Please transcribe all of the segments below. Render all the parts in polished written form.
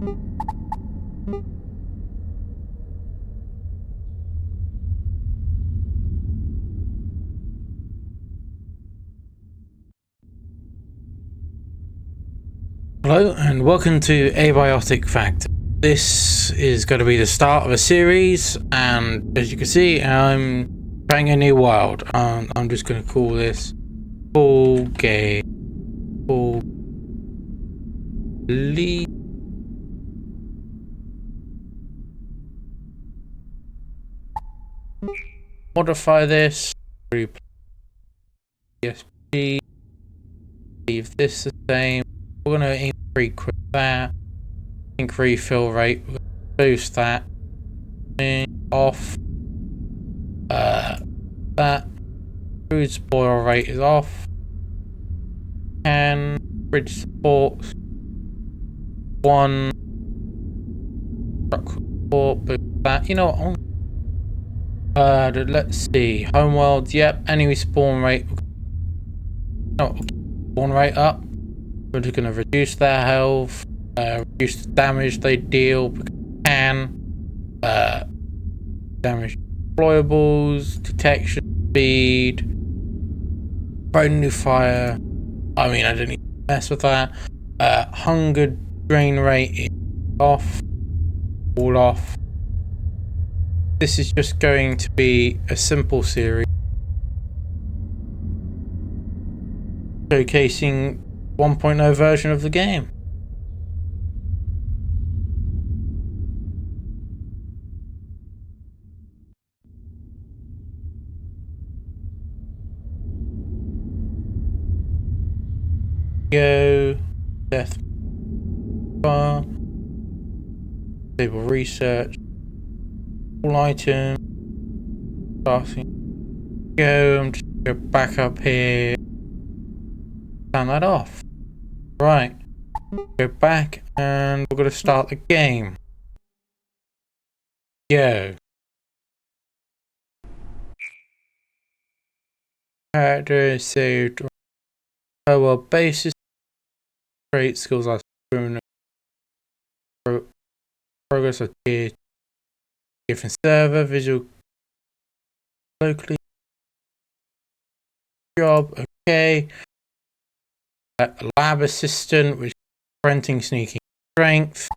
Hello and welcome to Abiotic Factor. This is going to be the start of a series, and as you can see, I'm trying a new world. I'm just going to call this Full Game. Full Lead. Modify this. Replace ESP. Leave this the same. We're going to increase that. Increase refill rate. We're going to boost that. Off. That. Food spoil rate is off. And bridge supports. One. Truck support. Boost that. You know what? Let's see. Homeworld. Yep. Enemy spawn rate. No, spawn rate up. We're just going to reduce their health, reduce the damage they deal, damage deployables, detection speed, new fire. I mean, I didn't even mess with that. Hunger drain rate is off, all off. This is just going to be a simple series showcasing 1.0 version of the game. Go death bar, table research, all item, starting. Go. I'm just gonna go back up here. Turn that off. Right. Go back and we're gonna start the game. Go. Character saved. Oh well, basis. Great skills are progress of tier. Different server, visual locally. Job, okay. Lab assistant, which is renting sneaking strength.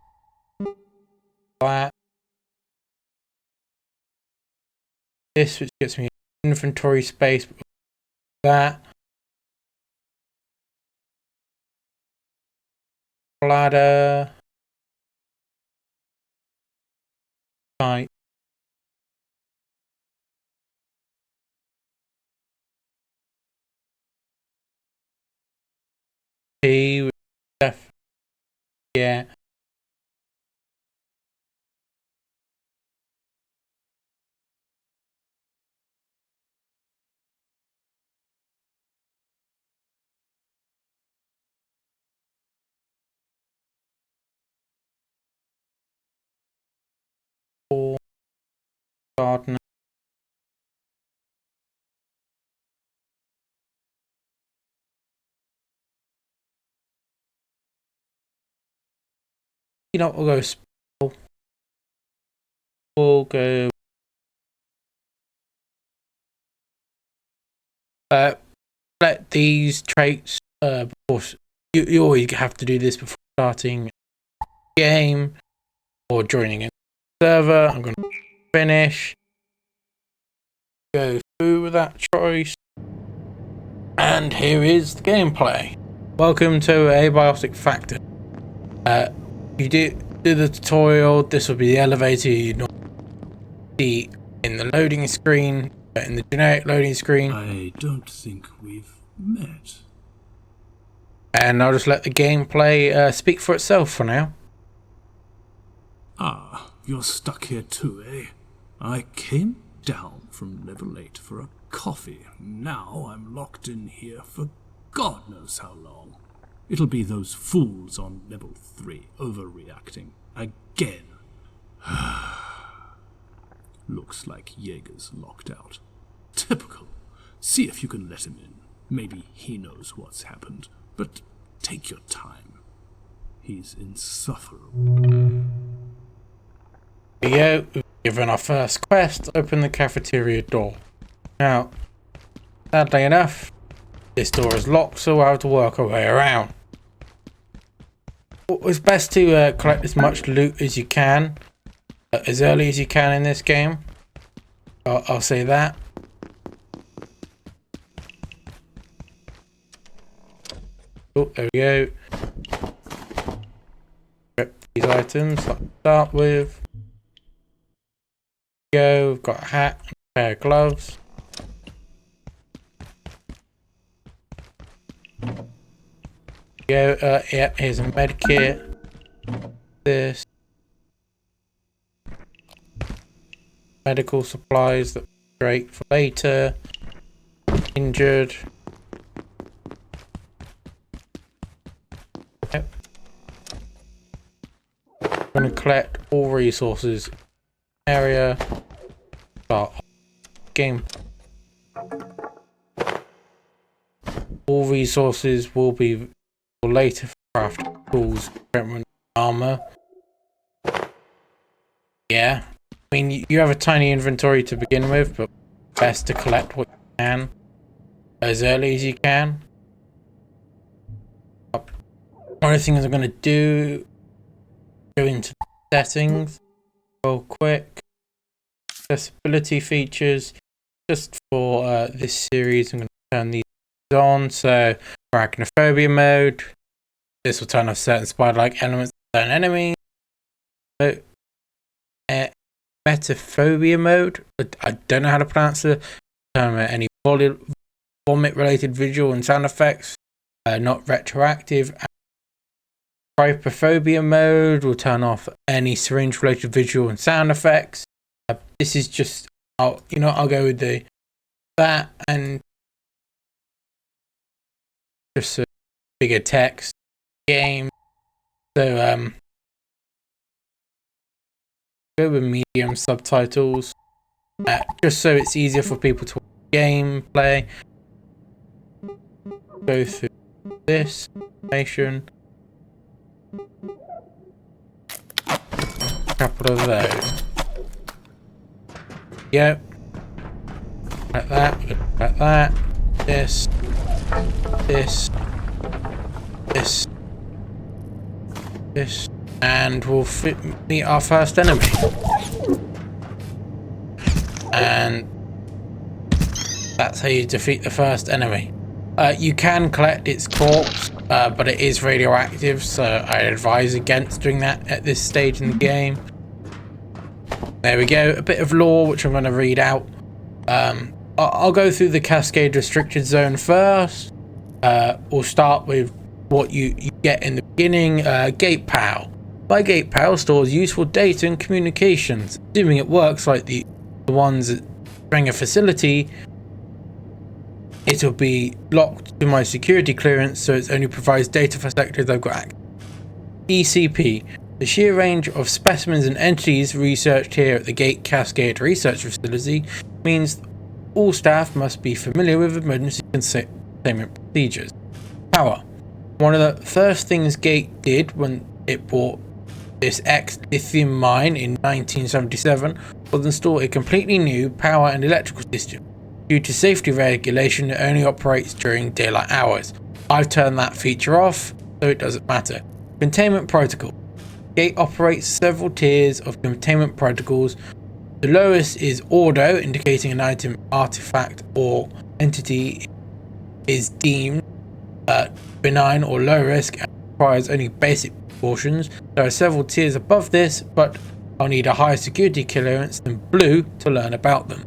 That. This, which gets me inventory space. That. Bladder. Right. T. Def. Yeah. Four. Gardener. You know, we'll go spell. We'll go. Let these traits. Of course, you always have to do this before starting a game or joining a server. I'm going to finish. Go through with that choice. And here is the gameplay. Welcome to Abiotic Factor. You do the tutorial. This will be the elevator you normally see in the loading screen, in the generic loading screen. I don't think we've met. And I'll just let the gameplay speak for itself for now. Ah, you're stuck here too, eh? I came down from level 8 for a coffee. Now I'm locked in here for God knows how long. It'll be those fools on level 3 overreacting again. Looks like Jaeger's locked out. Typical. See if you can let him in. Maybe he knows what's happened, but take your time. He's insufferable. Here we go. Given our first quest, open the cafeteria door. Now, sadly enough, this door is locked, so we'll have to work our way around. It's best to collect as much loot as you can, as early as you can in this game. I'll say that. Oh, there we go. Grab these items. Let's start with. Go. We've got a hat and a pair of gloves. Go. Yep. Here's a med kit. This. Medical supplies that are great for later. Injured. Yep. I'm going to collect all resources. Area. Start game. All resources will be for later craft tools, equipment, armor. Yeah. I mean, you have a tiny inventory to begin with, but best to collect what you can as early as you can. One of the things I'm going to do, go into settings real quick. Accessibility features. Just for this series, I'm going to turn these on. So, for arachnophobia mode, this will turn off certain spider-like elements of certain enemies. So, metaphobia mode, I don't know how to pronounce it. Any vomit-related visual and sound effects, not retroactive. Trypophobia mode will turn off any syringe-related visual and sound effects. This is just, I'll go with that and just a bigger text game. So go with medium subtitles, just so it's easier for people to gameplay. Go through this information. A couple of those. Yep. Like that. Like that. This. This. This. This. And we'll meet our first enemy. And that's how you defeat the first enemy. You can collect its corpse, but it is radioactive, so I advise against doing that at this stage in the game. There we go. A bit of lore, which I'm going to read out. I'll go through the Cascade Restricted Zone first. We'll start with what you get in the beginning. Gate PAL. My Gate PAL stores useful data and communications. Assuming it works like the ones at Springer facility, it'll be locked to my security clearance, so it only provides data for sectors I've got access. ECP. The sheer range of specimens and entities researched here at the Gate Cascade Research Facility means all staff must be familiar with emergency containment procedures. Power. One of the first things Gate did when it bought this ex-lithium mine in 1977 was install a completely new power and electrical system. Due to safety regulation, it only operates during daylight hours. I've turned that feature off, so it doesn't matter. Containment protocol. Gate operates several tiers of containment protocols. The lowest is Ordo, indicating an item, artifact, or entity is deemed benign or low risk and requires only basic precautions. There are several tiers above this, but I'll need a higher security clearance than Blue to learn about them.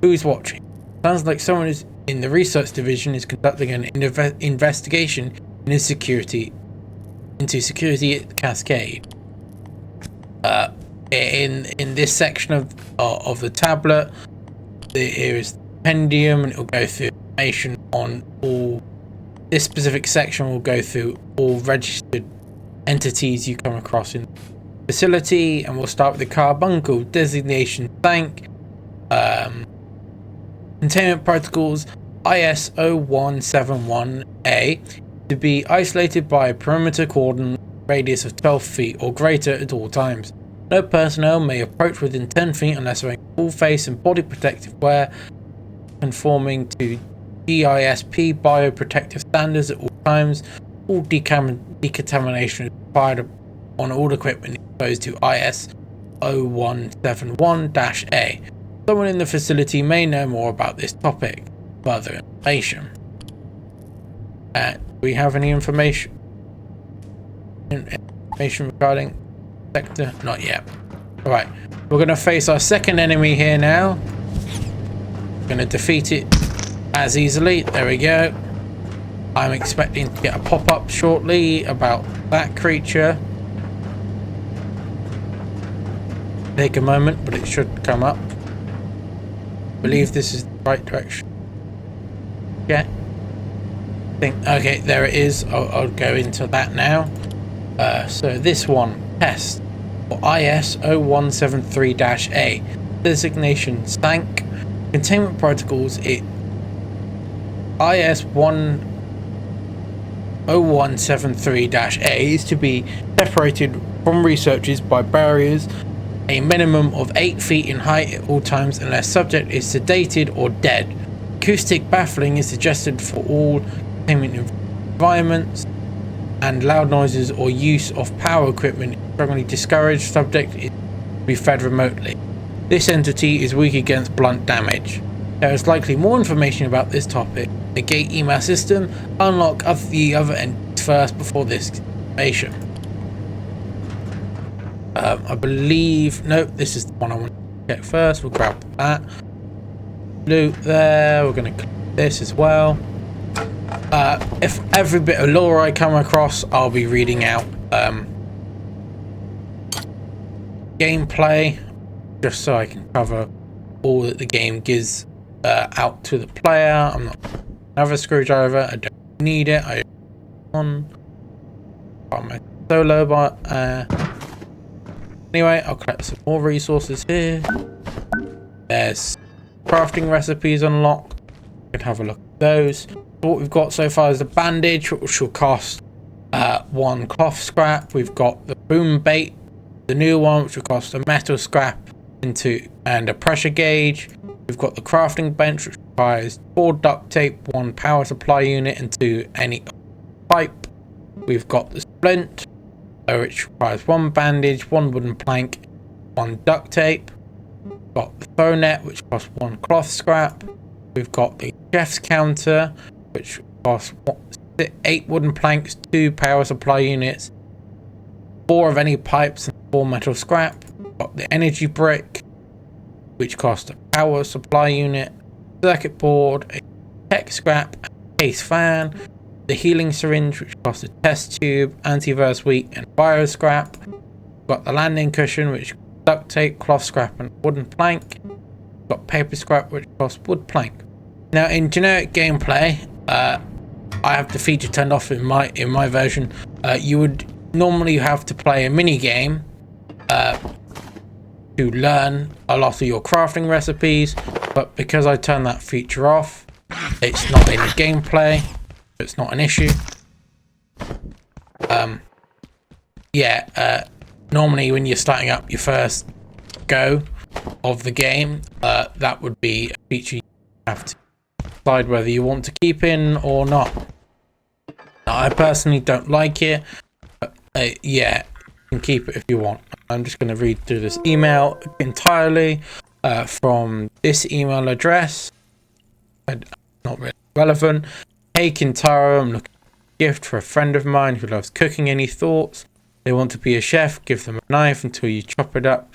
Who's watching? Sounds like someone is in the research division is conducting an investigation into security at Cascade. In this section of the tablet, here is the compendium, and it will go through information on all. This specific section will go through all registered entities you come across in the facility, and we'll start with the carbuncle designation tank. Containment protocols ISO 171A to be isolated by a perimeter cordon radius of 12 feet or greater at all times. No personnel may approach within 10 feet unless wearing full face and body protective wear conforming to GISP bioprotective standards at all times. All decontamination is required on all equipment exposed to IS 0171-A. Someone in the facility may know more about this topic. Further information. Do we have any information regarding sector? Not yet. Alright, we're going to face our second enemy here now. Going to defeat it as easily. There we go. I'm expecting to get a pop-up shortly about that creature. Take a moment, but it should come up. I believe this is the right direction. Yeah. Okay, there it is. I'll go into that now. So this one, test for IS 0173-A. Designation SANK. Containment protocols. IS 0173-A is to be separated from researchers by barriers a minimum of 8 feet in height at all times unless subject is sedated or dead. Acoustic baffling is suggested for all containment environments, and loud noises or use of power equipment is strongly discouraged. Subject is to be fed remotely. This entity is weak against blunt damage. There is likely more information about this topic. Negate email system. Unlock the other entities first before this information. I believe... Nope, this is the one I want to check first. We'll grab that. Loot there. We're going to click this as well. If every bit of lore I come across, I'll be reading out gameplay, just so I can cover all that the game gives out to the player. I'm not another screwdriver. I don't need it. I on my solo, but anyway, I'll collect some more resources here. There's crafting recipes unlocked. You can have a look at those. So what we've got so far is the bandage, which will cost 1 cloth scrap. We've got the boom bait, the new one, which will cost a metal scrap and a pressure gauge. We've got the crafting bench, which requires 4 duct tape, 1 power supply unit, and 2 any pipe. We've got the splint, which requires 1 bandage, 1 wooden plank, 1 duct tape. We've got the throw net, which costs 1 cloth scrap. We've got the chef's counter, which costs 8 wooden planks, 2 power supply units, 4 of any pipes, and 4 metal scrap. We've got the energy brick, which costs a power supply unit, circuit board, a tech scrap, a case fan, the healing syringe, which costs a test tube, antivirus wheat, and bio scrap. We've got the landing cushion, which costs duct tape, cloth scrap, and wooden plank. We've got paper scrap, which costs wood plank. Now, in generic gameplay, I have the feature turned off in my version. You would normally have to play a mini game to learn a lot of your crafting recipes, but because I turned that feature off, it's not in the gameplay. It's not an issue. Normally when you're starting up your first go of the game, that would be a feature you have to decide whether you want to keep in or not. I personally don't like it, but you can keep it if you want. I'm just going to read through this email entirely from this email address. Not really relevant. Hey Kintaro, I'm looking for a gift for a friend of mine who loves cooking. Any thoughts? They want to be a chef. Give them a knife until you chop it up.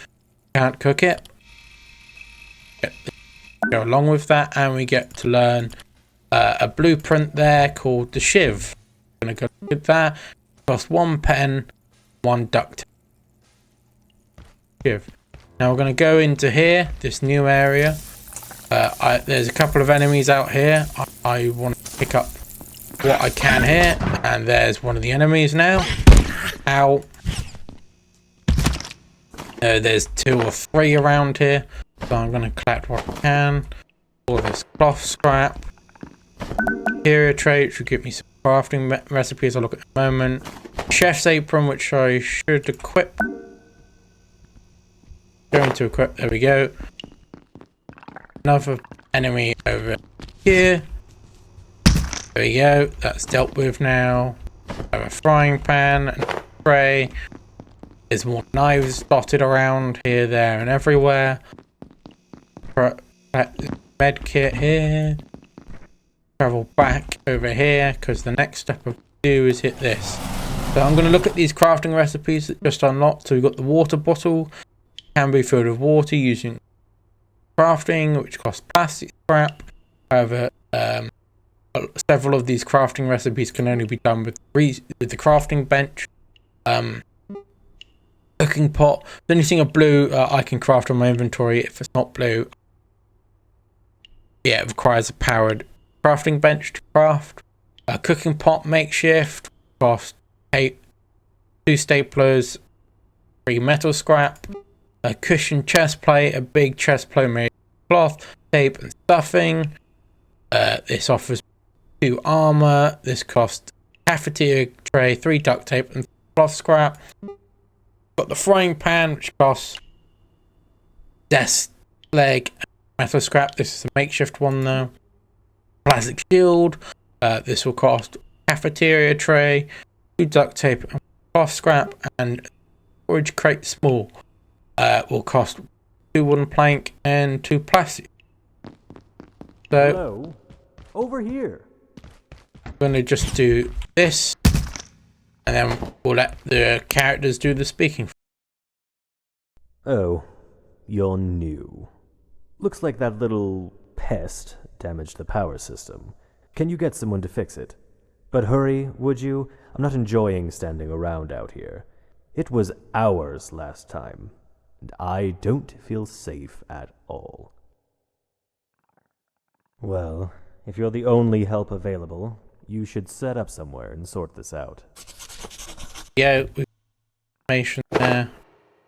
Can't cook it. Go along with that, and we get to learn a blueprint there called the Shiv. I'm gonna go look at that. It costs 1 pen, 1 duct. Shiv. Now we're gonna go into here, this new area. There's a couple of enemies out here. I want to pick up what I can here, and there's one of the enemies now. Ow. There's 2 or 3 around here, so I'm going to collect what I can. All this cloth scrap. Material tray, which will give me some crafting recipes. I'll look at in a moment. chef's apron, which I should equip. Going to equip, there we go. Another enemy over here. There we go, that's dealt with now. I have a frying pan and a tray. There's more knives dotted around here, there, and everywhere. Med kit here. Travel back over here because the next step of do is hit this. So I'm going to look at these crafting recipes that just unlocked. So we've got the water bottle, can be filled with water using crafting, which costs plastic scrap. However, several of these crafting recipes can only be done with the crafting bench. Cooking pot. Anything of blue I can craft on my inventory. If it's not blue, yeah, it requires a powered crafting bench to craft. A cooking pot makeshift. Cost 2 staplers, 3 metal scrap. A cushion chest plate, a big chest plate made of cloth, tape and stuffing. This offers 2 armor. This costs cafeteria tray, 3 duct tape and cloth scrap. Got the frying pan, which costs desk leg and metal scrap. This is a makeshift one though. Plastic shield. This will cost cafeteria tray, 2 duct tape and cloth scrap, and storage crate small. Will cost 2 wooden plank and 2 plastic. So hello, over here. I'm going to just do this, and then we'll let the characters do the speaking. Oh, you're new. Looks like that little pest damaged the power system. Can you get someone to fix it? But hurry, would you? I'm not enjoying standing around out here. It was hours last time, and I don't feel safe at all. Well, if you're the only help available, you should set up somewhere and sort this out. Yeah, with information there.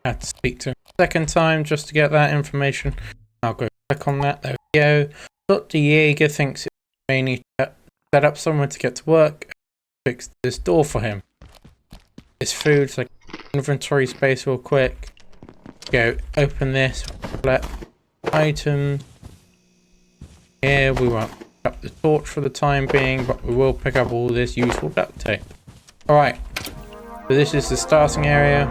I had to speak to him a second time just to get that information. I'll go click on that. There we go. Dr. Jaeger thinks it may need to set up somewhere to get to work. Fix this door for him. This food's like inventory space real quick. Go open this. Select item. Here we won't pick up the torch for the time being, but we will pick up all this useful duct tape. Alright. So this is the starting area.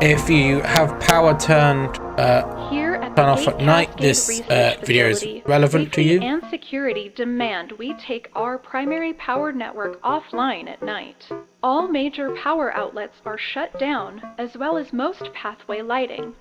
If you have power turned turn off at night, this video is relevant to you. And security demand we take our primary power network offline at night. All major power outlets are shut down, as well as most pathway lighting.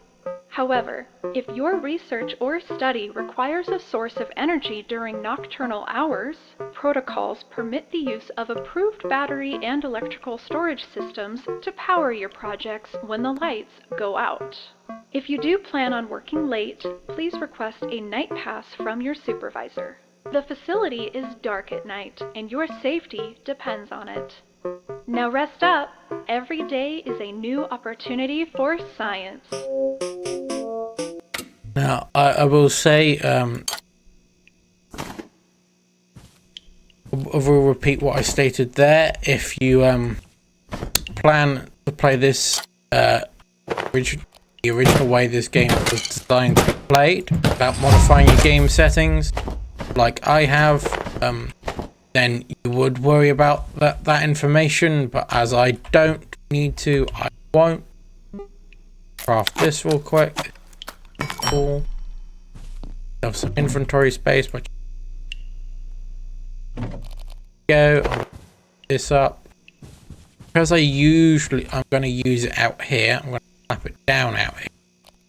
However, if your research or study requires a source of energy during nocturnal hours, protocols permit the use of approved battery and electrical storage systems to power your projects when the lights go out. If you do plan on working late, please request a night pass from your supervisor. The facility is dark at night, and your safety depends on it. Now rest up. Every day is a new opportunity for science. Now, I will say, I will repeat what I stated there. If you plan to play this the original way this game was designed to be played, without modifying your game settings, like I have, then you would worry about that information. But as I don't need to, I won't. Craft this real quick. Cool. Have some inventory space, but go this up because I'm going to use it out here. I'm going to slap it down out here.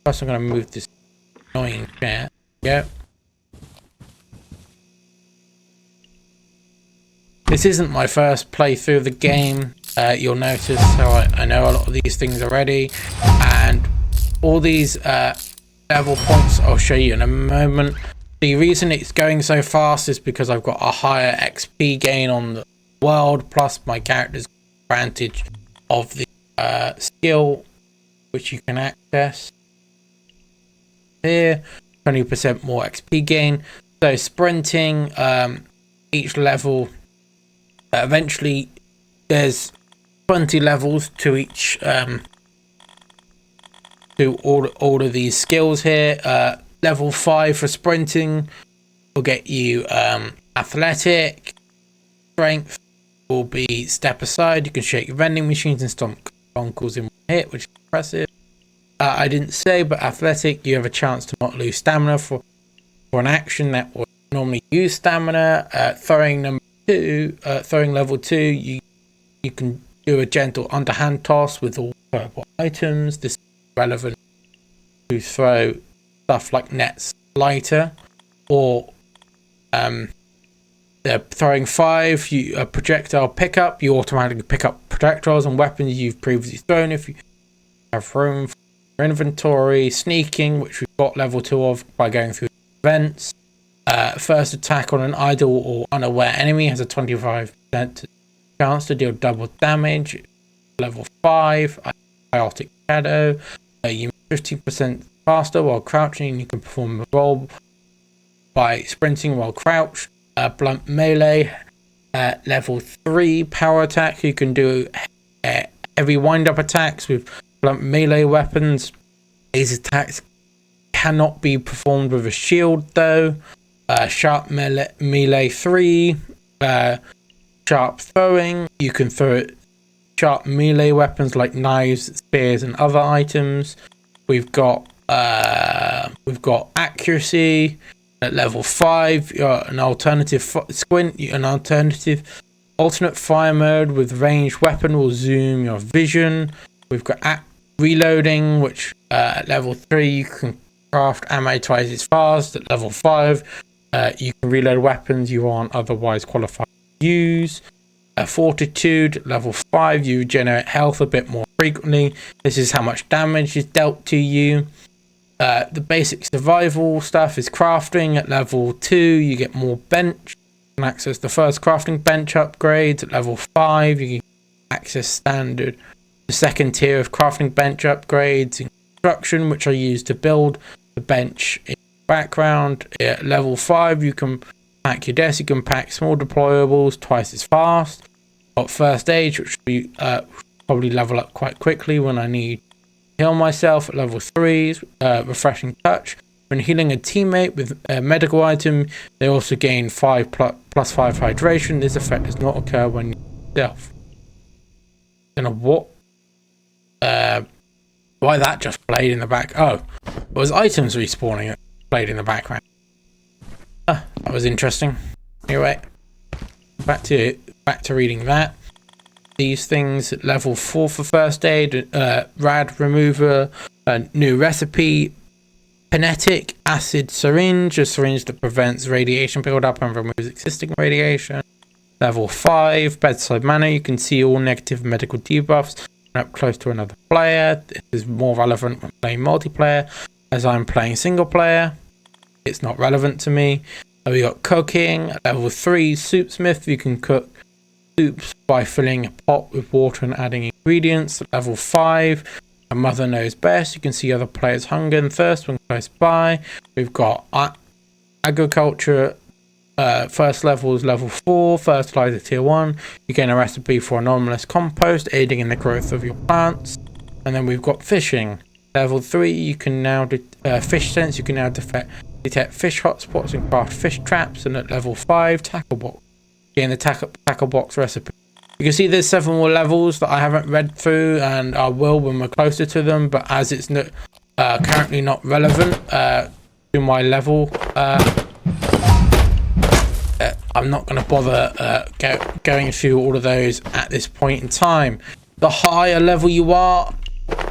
First, I'm going to move this annoying chair. Go. This isn't my first playthrough of the game. You'll notice how I know a lot of these things already, and all these level points I'll show you in a moment. The reason it's going so fast is because I've got a higher XP gain on the world, plus my character's advantage of the skill which you can access here. 20% more XP gain. So sprinting, each level eventually there's 20 levels to each to all of these skills here. Level 5 for sprinting will get you athletic. Strength will be step aside. You can shake your vending machines and stomp uncles in one hit, which is impressive. I didn't say, but athletic, you have a chance to not lose stamina for an action that would normally use stamina. Throwing level 2, you can do a gentle underhand toss with all purple items. This is relevant to throw stuff like nets lighter, or throwing 5, a projectile pickup. You automatically pick up projectiles and weapons you've previously thrown if you have room for your inventory. Sneaking, which we've got level 2 of by going through events. First attack on an idle or unaware enemy has a 25% chance to deal double damage. Level 5, Abiotic Factor. You move 15% faster while crouching. You can perform a roll by sprinting while crouched. Blunt melee. Level 3, power attack. You can do heavy wind-up attacks with blunt melee weapons. These attacks cannot be performed with a shield though. Sharp melee 3. Sharp throwing. You can throw sharp melee weapons like knives, spears, and other items. We've got accuracy at level 5. An alternative squint. An alternate fire mode with ranged weapon will zoom your vision. We've got reloading, which at level 3 you can craft ammo twice as fast. At level 5, you can reload weapons you aren't otherwise qualified to use. Fortitude, level 5, you regenerate health a bit more frequently. This is how much damage is dealt to you. The basic survival stuff is crafting. At level 2, you get more bench. You can access the first crafting bench upgrades. At level 5, you can access the second tier of crafting bench upgrades in construction, which are used to build the bench in the background. At level 5, you can pack your desk. You can pack small deployables twice as fast. Got first aid, which will probably level up quite quickly when I need to heal myself. At level 3, refreshing touch. When healing a teammate with a medical item, they also gain 5 plus 5 hydration. This effect does not occur when you health. Don't know what why that just played in the back. Oh, it was items respawning that played in the background. That was interesting. Anyway, back to reading that. These things at level 4 for first aid. Rad remover, a new recipe. Kinetic acid syringe, a syringe that prevents radiation buildup and removes existing radiation. Level 5, bedside manner. You can see all negative medical debuffs up close to another player. This is more relevant when playing multiplayer. As I'm playing single player, it's not relevant to me. We got cooking. Level 3, soupsmith. You can cook soups by filling a pot with water and adding ingredients. Level 5, a mother knows best. You can see other players' hunger and thirst when close by. We've got agriculture. First level is level 4, fertilizer tier 1. You gain a recipe for anomalous compost, aiding in the growth of your plants. And then we've got fishing. Level 3, you can now fish sense. You can now detect fish hotspots and craft fish traps. And at level 5, tackle box. Gain the tackle box recipe. You can see there's 7 more levels that I haven't read through, and I will when we're closer to them. But as it's currently not relevant to my level, I'm not going to bother going through all of those at this point in time. The higher level you are,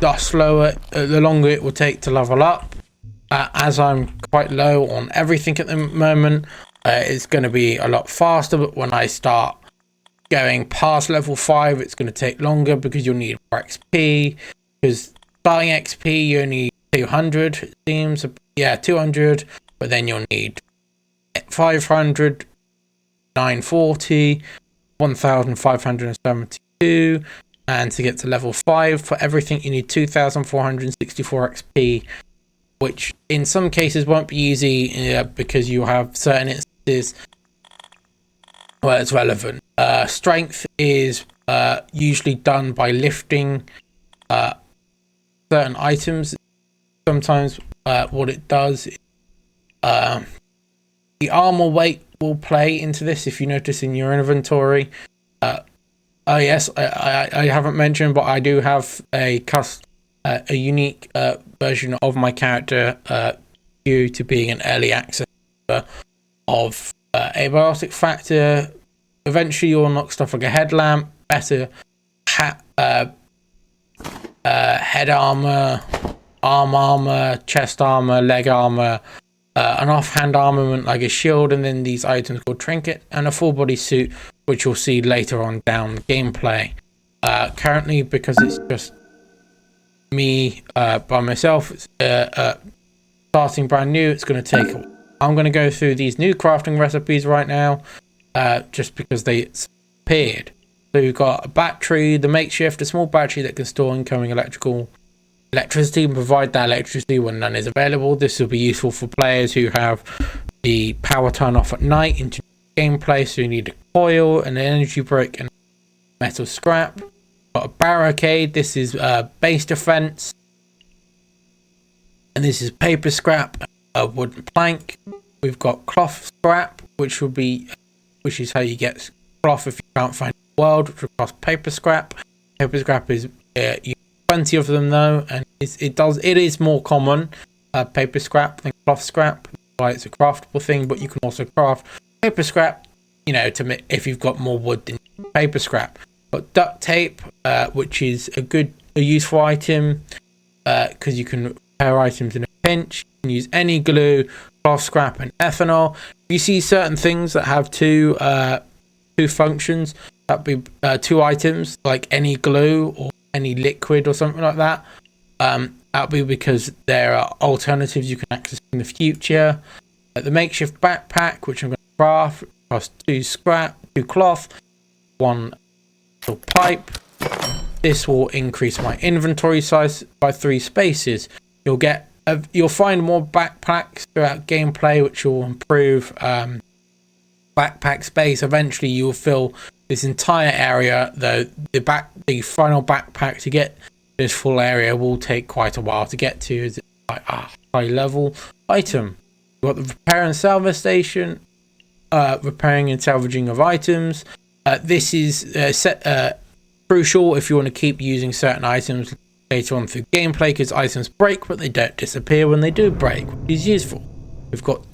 the longer it will take to level up. As I'm quite low on everything at the moment, it's going to be a lot faster. But when I start going past level 5, it's going to take longer because you'll need more XP. Because starting XP, you need 200, it seems. Yeah, 200. But then you'll need 500. 940, 1572, and to get to level 5 for everything you need 2464 XP, which in some cases won't be easy because you have certain instances where it's relevant. Strength is usually done by lifting certain items. Sometimes what it does is, the armor weight will play into this. If you notice in your inventory, oh yes, I haven't mentioned, but I do have a unique version of my character due to being an early access of Abiotic Factor. Eventually you'll unlock stuff like a headlamp, better head armor, arm armor, chest armor, leg armor, an offhand armament like a shield, and then these items called trinket, and a full body suit, which you'll see later on down the gameplay. Currently, because it's just me by myself, starting brand new, it's going to take. I'm going to go through these new crafting recipes right now, just because they appeared. So you've got a battery, the makeshift, a small battery that can store incoming electricity and provide that electricity when none is available. This will be useful for players who have the power turn off at night into gameplay, so you need a coil, an energy brick, and metal scrap. Got a barricade. This is base defense, and this is paper scrap, a wooden plank. We've got cloth scrap, which is how you get cloth if you can't find the world, which requires paper scrap. Paper scrap is you plenty of them though, and it is more common paper scrap than cloth scrap. That's why it's a craftable thing, but you can also craft paper scrap, if you've got more wood than paper scrap. But duct tape, which is a useful item, because you can repair items in a pinch. You can use any glue, cloth scrap, and ethanol. If you see certain things that have two functions, that'd be two items, like any glue or any liquid or something like that. That'll be because there are alternatives you can access in the future. The makeshift backpack, which I'm going to craft, costs 2 scrap, 2 cloth, 1 pipe. This will increase my inventory size by 3 spaces. You'll find more backpacks throughout gameplay, which will improve backpack space. Eventually you'll fill this entire area, though the final backpack to get this full area will take quite a while to get to, as it's like a high level item. You've got the repair and salvage station, repairing and salvaging of items. This is crucial if you want to keep using certain items later on through gameplay, because items break but they don't disappear when they do break, which is useful. We've got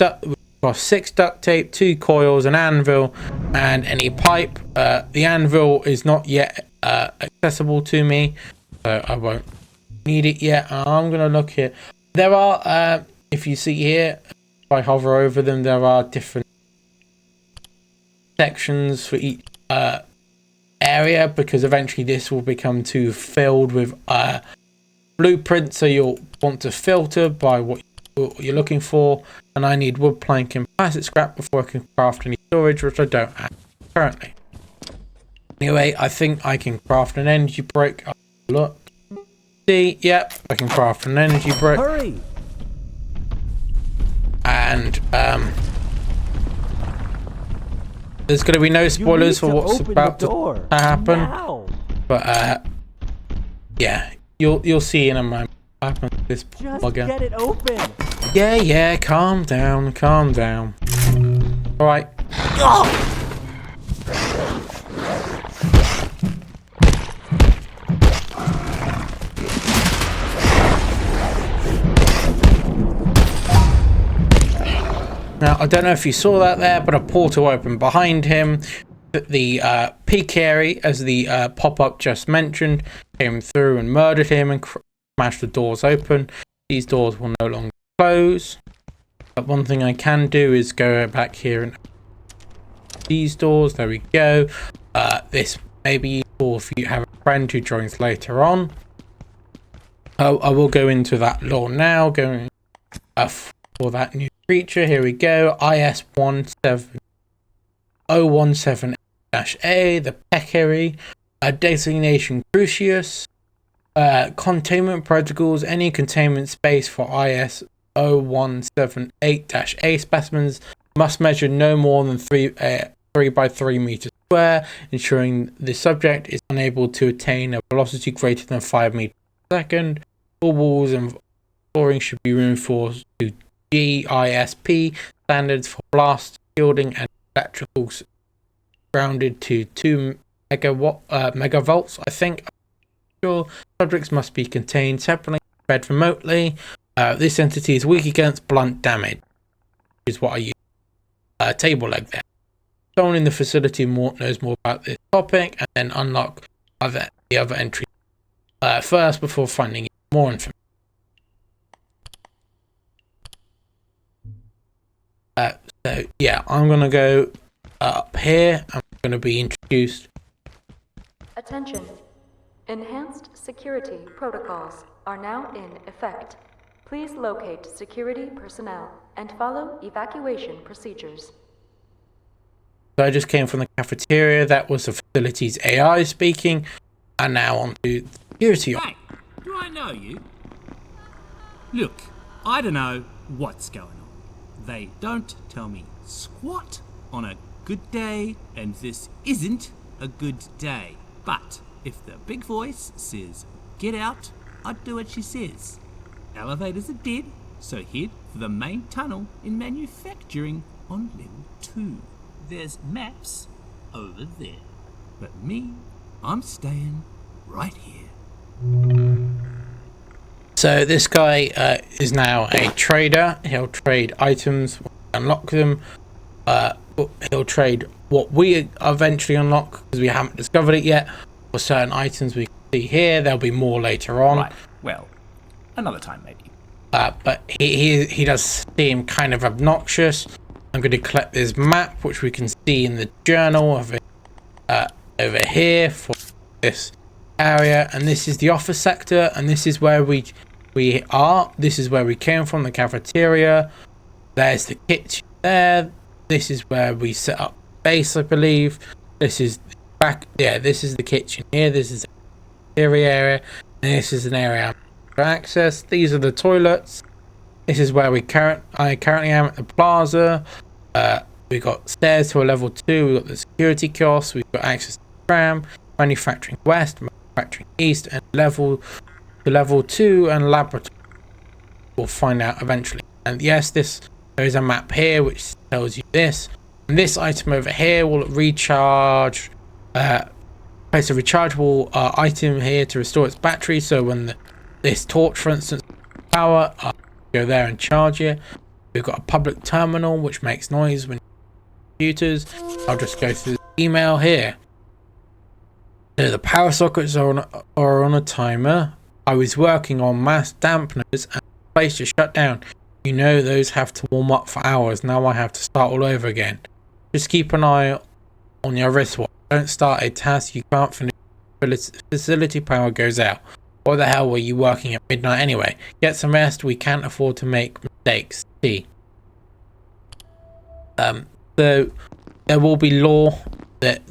6 duct tape, 2 coils, an anvil, and any pipe. The anvil is not yet accessible to me, so I won't need it yet. I'm going to look here. There are, if you see here, if I hover over them, there are different sections for each area, because eventually this will become too filled with blueprints, so you'll want to filter by what you're looking for. And I need wood plank and plastic scrap before I can craft any storage, which I don't have currently. Anyway, I think I can craft an energy brick. Look, see, yep, I can craft an energy brick. Hurry! And there's going to be no spoilers for what's about to happen. Now. But yeah, you'll see in a moment what happens to this bugger. Get it open. Yeah, calm down. All right. Now, I don't know if you saw that there, but a portal opened behind him. The peak area, as the pop-up just mentioned, came through and murdered him and smashed the doors open. These doors will no longer close. But one thing I can do is go back here and these doors. There we go. This may be useful if you have a friend who joins later on. I will go into that lore now, going for that new creature. Here we go. IS-17017-A, the Peccary, designation Crucius, containment protocols. Any containment space for IS-0178-A specimens must measure no more than 3 by 3 meters square, ensuring the subject is unable to attain a velocity greater than 5 meters per second. All walls and flooring should be reinforced to GISP standards for blast shielding, and electricals grounded to 2 megavolts, I think. Sure. Subjects must be contained separately, fed remotely. This entity is weak against blunt damage, which is what I use. Table leg there. Someone in the facility knows more about this topic, and then unlock the other entry first before finding more information. So yeah, I'm gonna go up here. I'm gonna be introduced. Attention. Enhanced security protocols are now in effect. Please locate security personnel and follow evacuation procedures. So I just came from the cafeteria. That was the facility's AI speaking, and now on to security. Hey, do I know you? Look, I don't know what's going on. They don't tell me squat on a good day, and this isn't a good day. But if the big voice says get out, I'd do what she says. Elevators are dead, so head for the main tunnel in manufacturing on level 2. There's maps over there. But me, I'm staying right here. So this guy is now a trader. He'll trade items, unlock them. He'll trade what we eventually unlock, because we haven't discovered it yet. For certain items we can see here, there'll be more later on. Right, well, another time maybe. But he does seem kind of obnoxious. I'm going to collect this map, which we can see in the journal of it over here for this area, and this is the office sector, and this is where we are. This is where we came from, the cafeteria. There's the kitchen there. This is where we set up base, I believe. This is back. Yeah, this is the kitchen here. This is the cafeteria area, and this is an area for access. These are the toilets. This is where I currently am at the plaza. We got stairs to a level 2. We got the security kiosk. We've got access to the tram, manufacturing west, manufacturing east, and level 2 and laboratory. We'll find out eventually. And yes, there is a map here which tells you this. And this item over here will recharge. Place a rechargeable item here to restore its battery. So when this torch, for instance, power, go there and charge it. We've got a public terminal which makes noise when computers. I'll just go through the email here. So the power sockets are on a timer. I was working on mass dampeners and the place just shut down. You know those have to warm up for hours. Now I have to start all over again. Just keep an eye on your wristwatch. Don't start a task you can't finish. Facility power goes out. Why the hell were you working at midnight anyway? Get some rest. We can't afford to make mistakes. See. So there will be lore that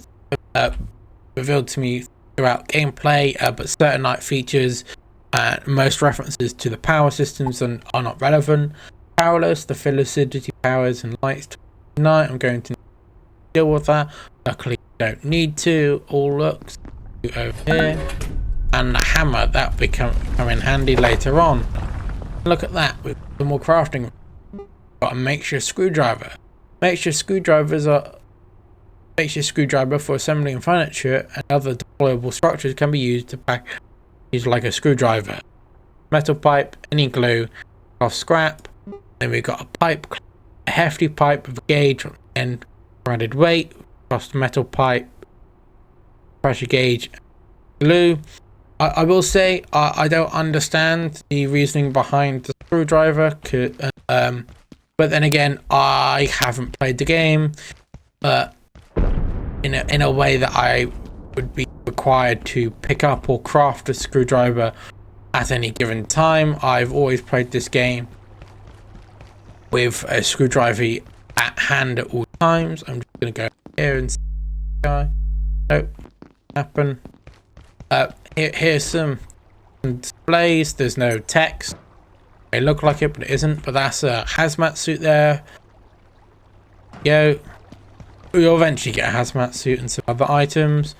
revealed to me throughout gameplay, but certain night features, most references to the power systems are not relevant. Powerless, the facility powers and lights tonight. I'm going to deal with that. Luckily, don't need to. All looks over here. And the hammer, that will come in handy later on. Look at that, with some more crafting. Got a makeshift screwdriver. Makeshift screwdriver for assembling furniture and other deployable structures can be used to use like a screwdriver. Metal pipe, any glue, off scrap. Then we've got a pipe, a hefty pipe with a gauge and added weight, across the metal pipe, pressure gauge, glue. I will say I don't understand the reasoning behind the screwdriver, but then again I haven't played the game, but in a way that I would be required to pick up or craft a screwdriver at any given time. I've always played this game with a screwdriver at hand at all times. I'm just gonna go here and see. Nope, happen. Here's some displays. There's no text. They look like it, but it isn't. But that's a hazmat suit there. Go. you'll eventually get a hazmat suit and some other items.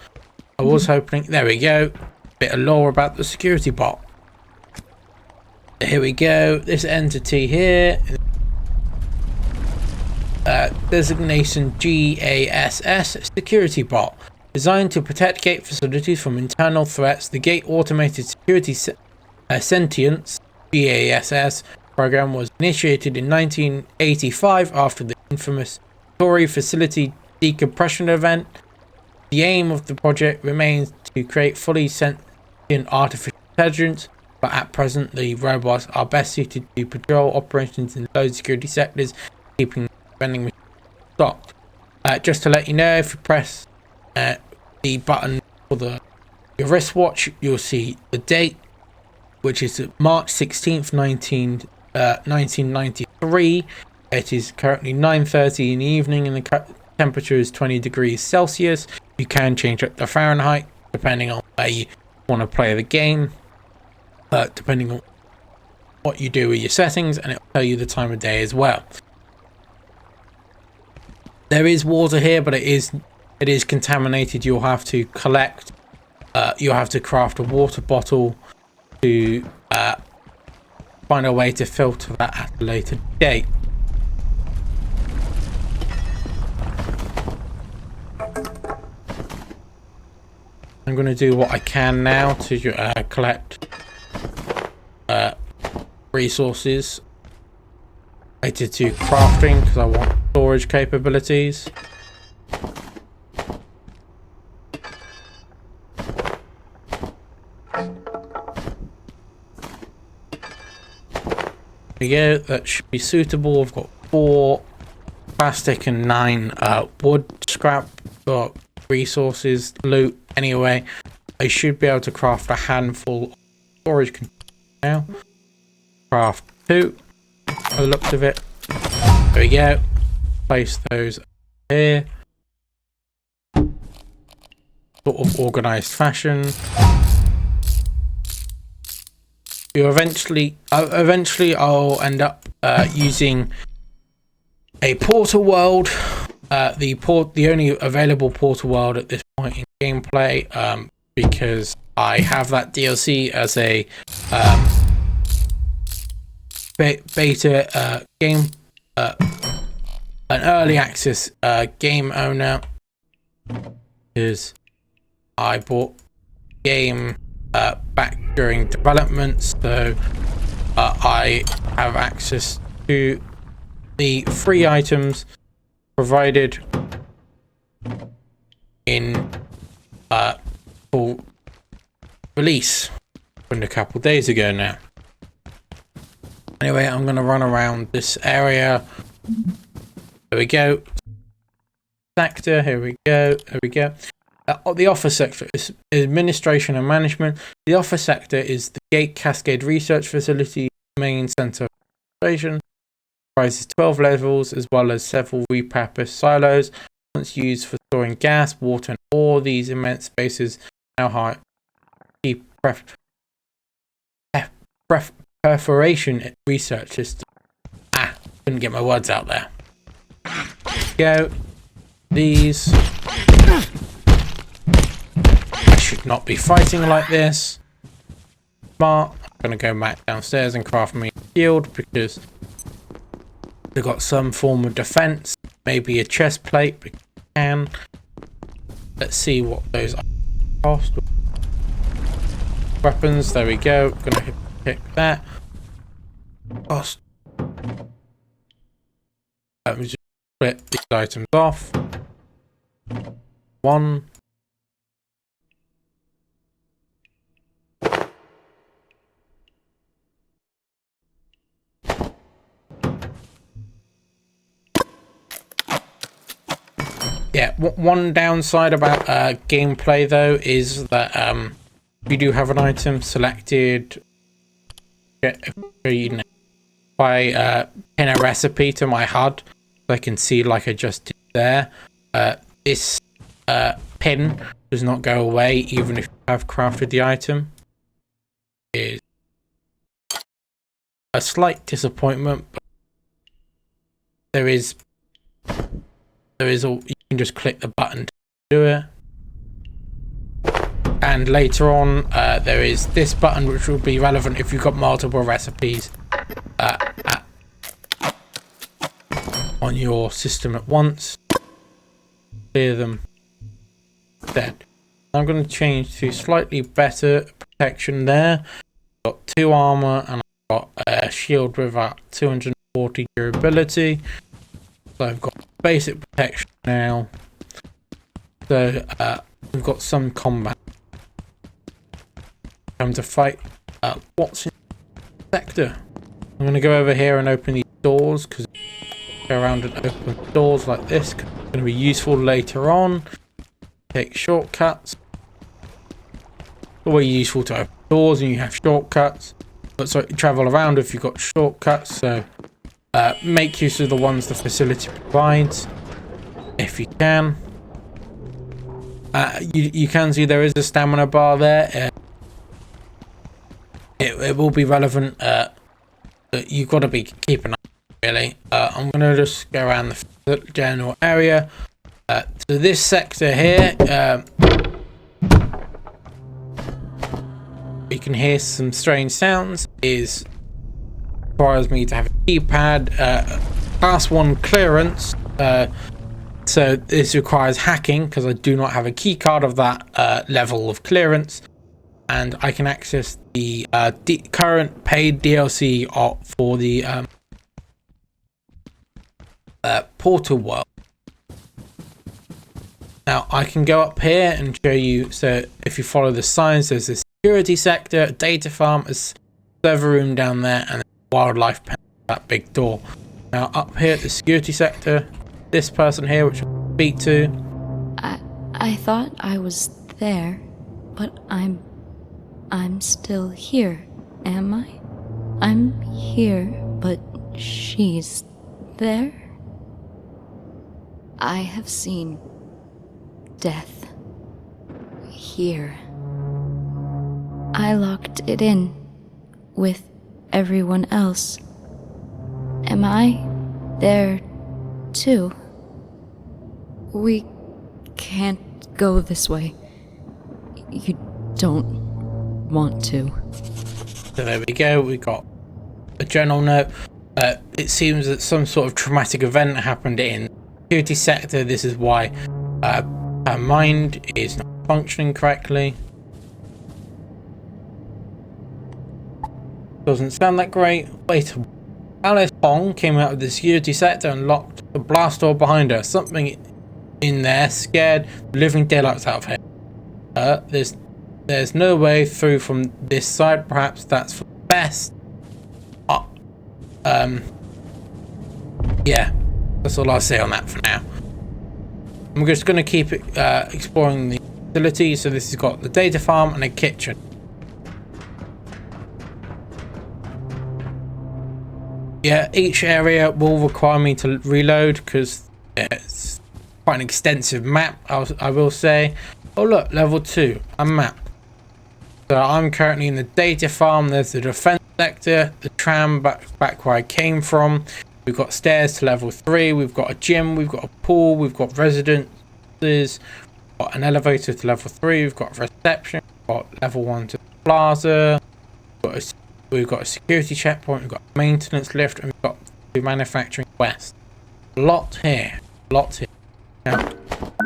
I was hoping, there we go, bit of lore about the security bot. Here we go, this entity here, designation GASS, security bot. Designed to protect gate facilities from internal threats, the Gate Automated Security Sentience GASS program was initiated in 1985 after the infamous Tory facility decompression event. The aim of the project remains to create fully sentient artificial intelligence, but at present the robots are best suited to patrol operations in low security sectors, keeping vending machines stocked. Just to let you know, if you press the button for your wristwatch, you'll see the date, which is March 16th, 1993. It is currently 9:30 in the evening and the temperature is 20 degrees Celsius. You can change up the Fahrenheit depending on where you want to play the game, depending on what you do with your settings, and it'll tell you the time of day as well. There is water here, but it is contaminated. You'll have to collect, you'll have to craft a water bottle to find a way to filter that at a later date. I'm going to do what I can now to collect resources related to crafting, because I want storage capabilities. There we go, that should be suitable. I've got 4 plastic and 9 wood scrap for resources, loot. Anyway, I should be able to craft a handful of storage containers now. Craft 2 by the looks of it. There we go. Place those here. Sort of organized fashion. You eventually I'll end up using a portal world. The only available portal world at this point in gameplay, because I have that DLC as a beta game, an early access game owner, because I bought the game back during development, so I have access to the free items provided in full release from a couple days ago now. Anyway, I'm going to run around this area. There we go. Sector, here we go. There we go. The office sector is administration and management. The office sector is the Gate Cascade Research Facility, main center of operation. Comprises 12 levels as well as several repurposed silos. Once used for storing gas, water, and ore, these immense spaces now high perforation research system. Couldn't get my words out there. Go. These. I should not be fighting like this. Smart. I'm gonna go back downstairs and craft me a shield because they've got some form of defense. Maybe a chest plate, but can. Let's see what those cost. Weapons. There we go. Gonna pick that. Cost. Let me just split these items off. 1. Yeah, one downside about gameplay though is that you do have an item selected. If I pin a recipe to my HUD, so I can see like I just did there. This pin does not go away even if you have crafted the item. It is a slight disappointment, but you can can just click the button to do it. And later on, there is this button which will be relevant if you've got multiple recipes on your system at once. Clear them dead. I'm going to change to slightly better protection there. I've got 2 armor and I've got a shield with about 240 durability. So I've got basic protection now. So we've got some combat. Time to fight what's in the sector. I'm going to go over here and open these doors, because go around and open doors like this, 'cause it's going to be useful later on. Take shortcuts. Always useful to open doors and you have shortcuts. But so travel around if you've got shortcuts. So make use of the ones the facility provides if you can. You can see there is a stamina bar there. It will be relevant. You've got to be keeping up, really. I'm going to just go around the general area. So this sector here, you can hear some strange sounds. Requires me to have a keypad, class 1 clearance. So this requires hacking because I do not have a key card of that level of clearance, and I can access the current paid DLC for the Portal World. Now I can go up here and show you. So if you follow the signs, there's a security sector, a data farm, a server room down there, and a wildlife pen, that big door. Now up here at the security sector, this person here, which I'll speak to. I thought I was there, but I'm still here, am I? I'm here, but she's there? I have seen death here. I locked it in with everyone else. Am I there too? We can't go this way. You don't want to. So there we go. We got a general note. It seems that some sort of traumatic event happened in security sector. This is why her mind is not functioning correctly. Doesn't sound that great. Wait, Alice Hong came out of the security sector and locked the blast door behind her. Something in there scared the living daylights out of her. There's no way through from this side. Perhaps that's for the best. Yeah, that's all I'll say on that for now. I'm just going to keep exploring the facility. So this has got the data farm and a kitchen. Yeah, each area will require me to reload because it's quite an extensive map, I will say. Oh look, level 2, a map. So I'm currently in the data farm. There's the defense sector, the tram back where I came from. We've got stairs to level 3. We've got a gym. We've got a pool. We've got residences. We've got an elevator to level 3. We've got reception. We've got level 1 to the plaza. We've got a security checkpoint. We've got a maintenance lift, and we've got the manufacturing west. A lot here. Now,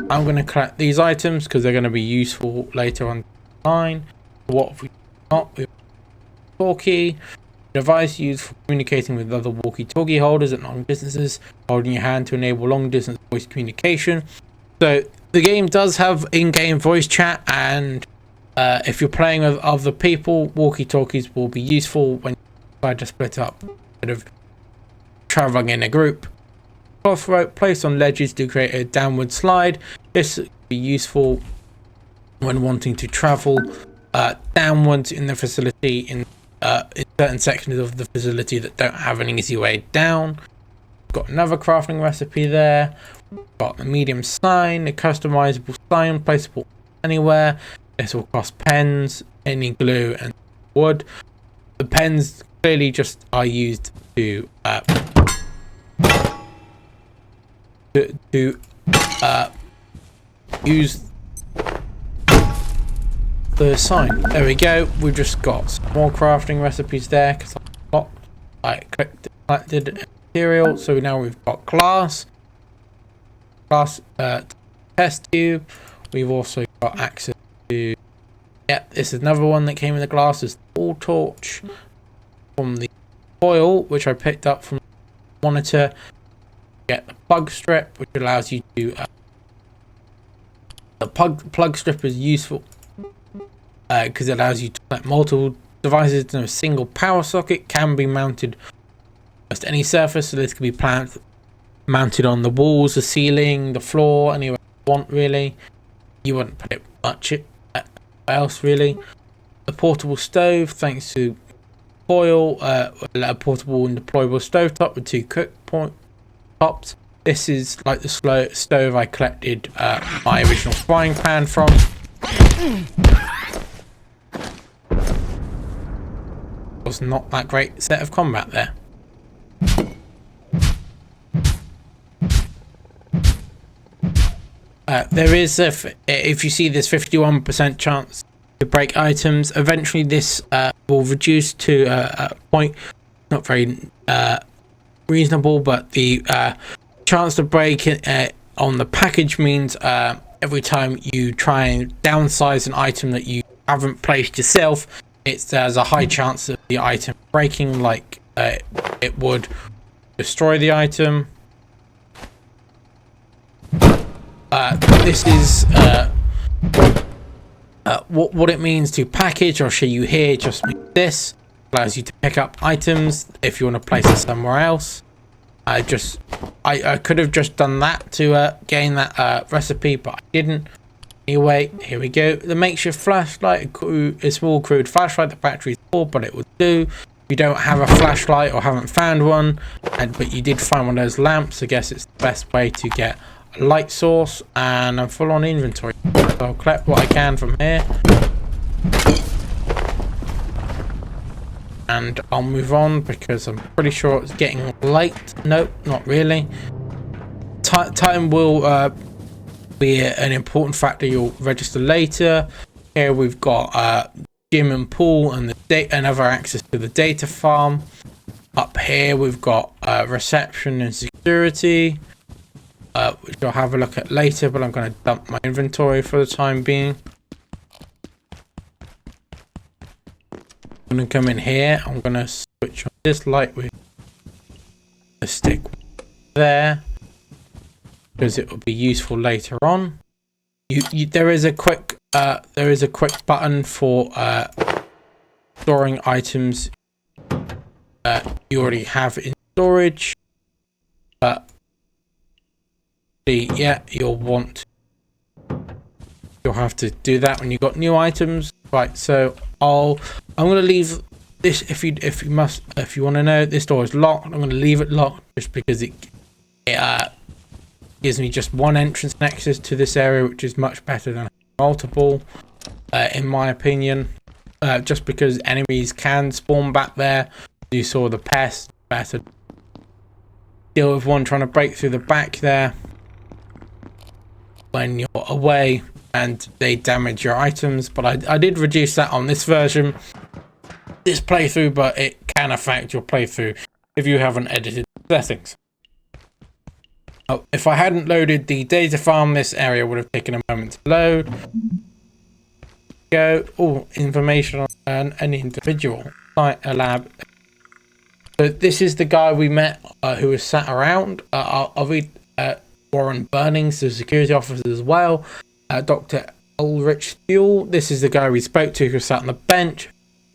I'm going to collect these items because they're going to be useful later on the line. What have we got? We've got a walkie, device used for communicating with other walkie-talkie holders at long distances, holding your hand to enable long-distance voice communication. So the game does have in-game voice chat, and if you're playing with other people, walkie-talkies will be useful when you decide to split up instead of traveling in a group. Cloth rope placed on ledges to create a downward slide. This will be useful when wanting to travel downwards in the facility in certain sections of the facility that don't have an easy way down. We've got another crafting recipe there. We've got a medium sign, a customizable sign placeable anywhere. This will cost pens, any glue, and wood. The pens clearly just are used to use the sign. There we go. We've just got some more crafting recipes there because I collected material. So now we've got glass test tube. We've also got access to, yeah, this is another one that came in the glass, is the wall torch from the foil, which I picked up from the monitor. Get the plug strip, which allows you to the plug strip is useful because it allows you to connect multiple devices to a single power socket. Can be mounted almost any surface, so this can be mounted on the walls, the ceiling, the floor, anywhere you want really. You wouldn't put it much else really. The portable stove, thanks to foil, a portable and deployable stovetop with 2 cook point tops. This is like the stove I collected my original frying pan from. Was not that great set of combat there. There is if you see this 51% chance to break items. Eventually this will reduce to a point not very reasonable, but the chance to break it on the package means every time you try and downsize an item that you haven't placed yourself, there's a high chance of the item breaking, like it would destroy the item. This is what it means to package. I'll show you here. Just means this allows you to pick up items if you want to place it somewhere else. I could have just done that to gain that recipe, but I didn't. Anyway, here we go. The makeshift flashlight, a small crude flashlight. The battery's full, but it will do. If you don't have a flashlight or haven't found one, but you did find one of those lamps, I guess it's the best way to get a light source. And I'm full on inventory, so I'll collect what I can from here. And I'll move on because I'm pretty sure it's getting late. Nope, not really. Time will be an important factor you'll register later. Here we've got gym and pool and and other access to the data farm. Up here we've got reception and security, which I'll have a look at later, but I'm going to dump my inventory for the time being. I'm going to come in here. I'm going to switch on this light with the stick there, because it will be useful later on. There is a quick button for storing items you already have in storage, but yeah, you'll have to do that when you've got new items. Right, so I'm going to leave this. If you want to know, this door is locked. I'm going to leave it locked just because it gives me just one entrance and access to this area, which is much better than multiple, in my opinion. Just because enemies can spawn back there. You saw the pest. Better deal with one trying to break through the back there when you're away, and they damage your items. But I did reduce that on this version, this playthrough, but it can affect your playthrough if you haven't edited settings. Oh, if I hadn't loaded the data farm, this area would have taken a moment to load. Go. Oh, information on an individual. Site, a lab. So this is the guy we met who was sat around. I'll read Warren Burnings, the security officer as well. Dr. Ulrich Thule. This is the guy we spoke to who sat on the bench.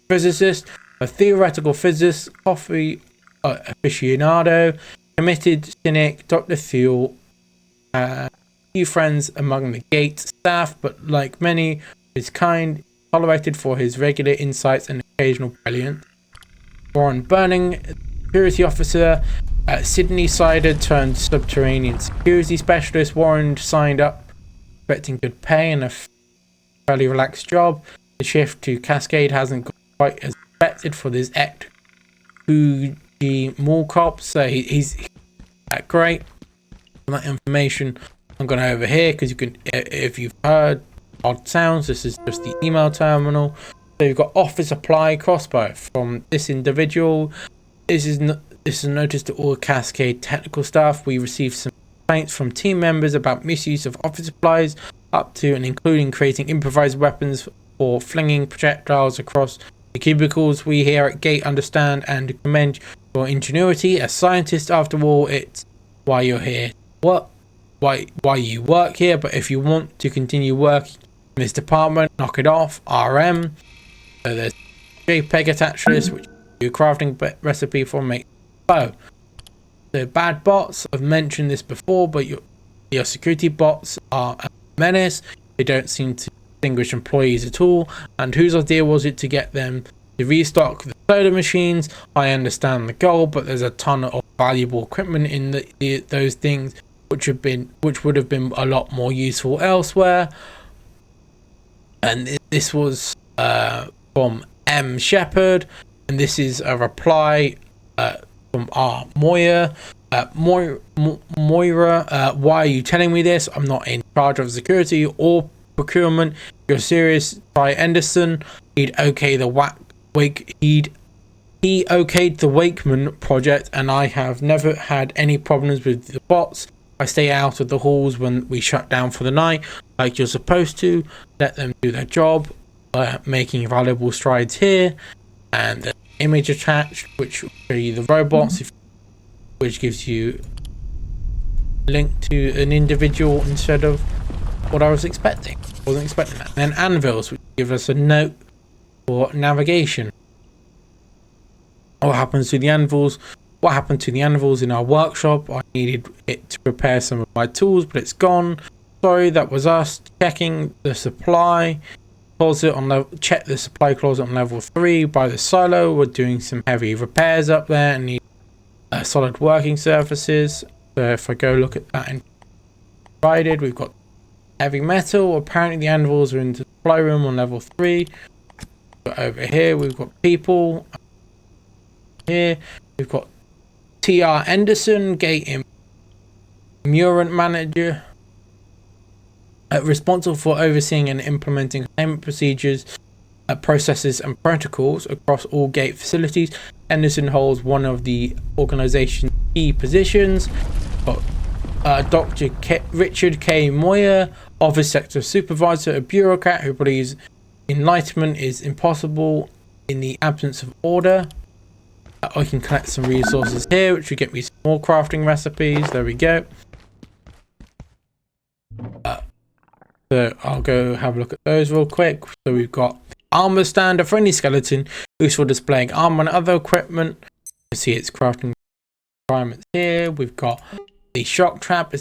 Physicist, a theoretical physicist, coffee aficionado, committed cynic, Dr. Thule. Few friends among the gate staff, but like many of his kind, tolerated for his regular insights and occasional brilliance. Warren Burning, security officer, Sydney Sider turned subterranean security specialist. Warren signed up expecting good pay and a fairly relaxed job. The shift to Cascade hasn't gone quite as expected for this act. Fuji Mall cop, so he's great. That information I'm going over here because you can, if you've heard odd sounds, this is just the email terminal. So you've got office supply crossbow from this individual. This is a notice to all Cascade technical staff. We received some complaints from team members about misuse of office supplies, up to and including creating improvised weapons or flinging projectiles across the cubicles. We here at Gate understand and commend your ingenuity as scientists. After all, it's why you're here. Why you work here. But if you want to continue working in this department, knock it off. RM. So there's JPEG attached to this, which is a crafting recipe for make bow. The bad bots, I've mentioned this before, but your security bots are a menace. They don't seem to distinguish employees at all. And whose idea was it to get them to restock the soda machines? I understand the goal, but there's a ton of valuable equipment in those things, which would have been a lot more useful elsewhere. And this was from M. Shepherd, and this is a reply from R. Moira. Moira, why are you telling me this? I'm not in charge of security or procurement. You're serious? Try Anderson. He okayed the Wakeman project, and I have never had any problems with the bots. I stay out of the halls when we shut down for the night, like you're supposed to. Let them do their job. Making valuable strides here, and the image attached, which will show you the robots, which gives you a link to an individual instead of what I was expecting. Wasn't expecting that. And then anvils, which give us a note for navigation. What happens to the anvils? What happened to the anvils in our workshop? I needed it to prepare some of my tools, but it's gone. Sorry, that was us. Checking the supply closet on level. Check the supply closet on level 3 by the silo. We're doing some heavy repairs up there and need solid working surfaces. So if I go look at that and provided, we've got heavy metal. Apparently the anvils are in the supply room on level 3. But over here we've got people. Here we've got TR Anderson, Gate Murant Manager, responsible for overseeing and implementing payment procedures, processes and protocols across all Gate facilities. Anderson holds one of the organization's key positions. Dr. Richard K. Moyer, Office Sector Supervisor, a bureaucrat who believes enlightenment is impossible in the absence of order. I can collect some resources here, which will get me some more crafting recipes. There we go. So I'll go have a look at those real quick. So we've got the armor stand, a friendly skeleton, useful displaying armor and other equipment. You see its crafting requirements here. We've got the shock trap, a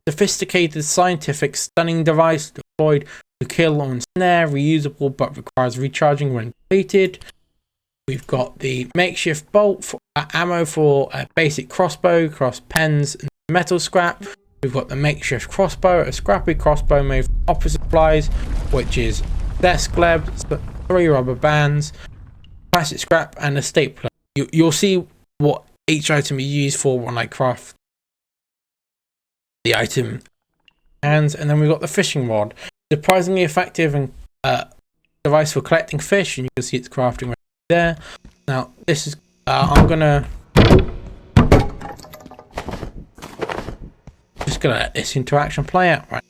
sophisticated, scientific, stunning device deployed to kill or ensnare, reusable but requires recharging when completed. We've got the makeshift bolt for ammo for a basic crossbow, cross pens and metal scrap. We've got the makeshift crossbow, a scrappy crossbow made from office supplies, which is desk labs, 3 rubber bands, plastic scrap and a stapler. You'll see what each item is used for when I craft the item hands. And then we've got the fishing rod, surprisingly effective and device for collecting fish, and you can see it's crafting right there. Now this is I'm gonna let this interaction play out, right?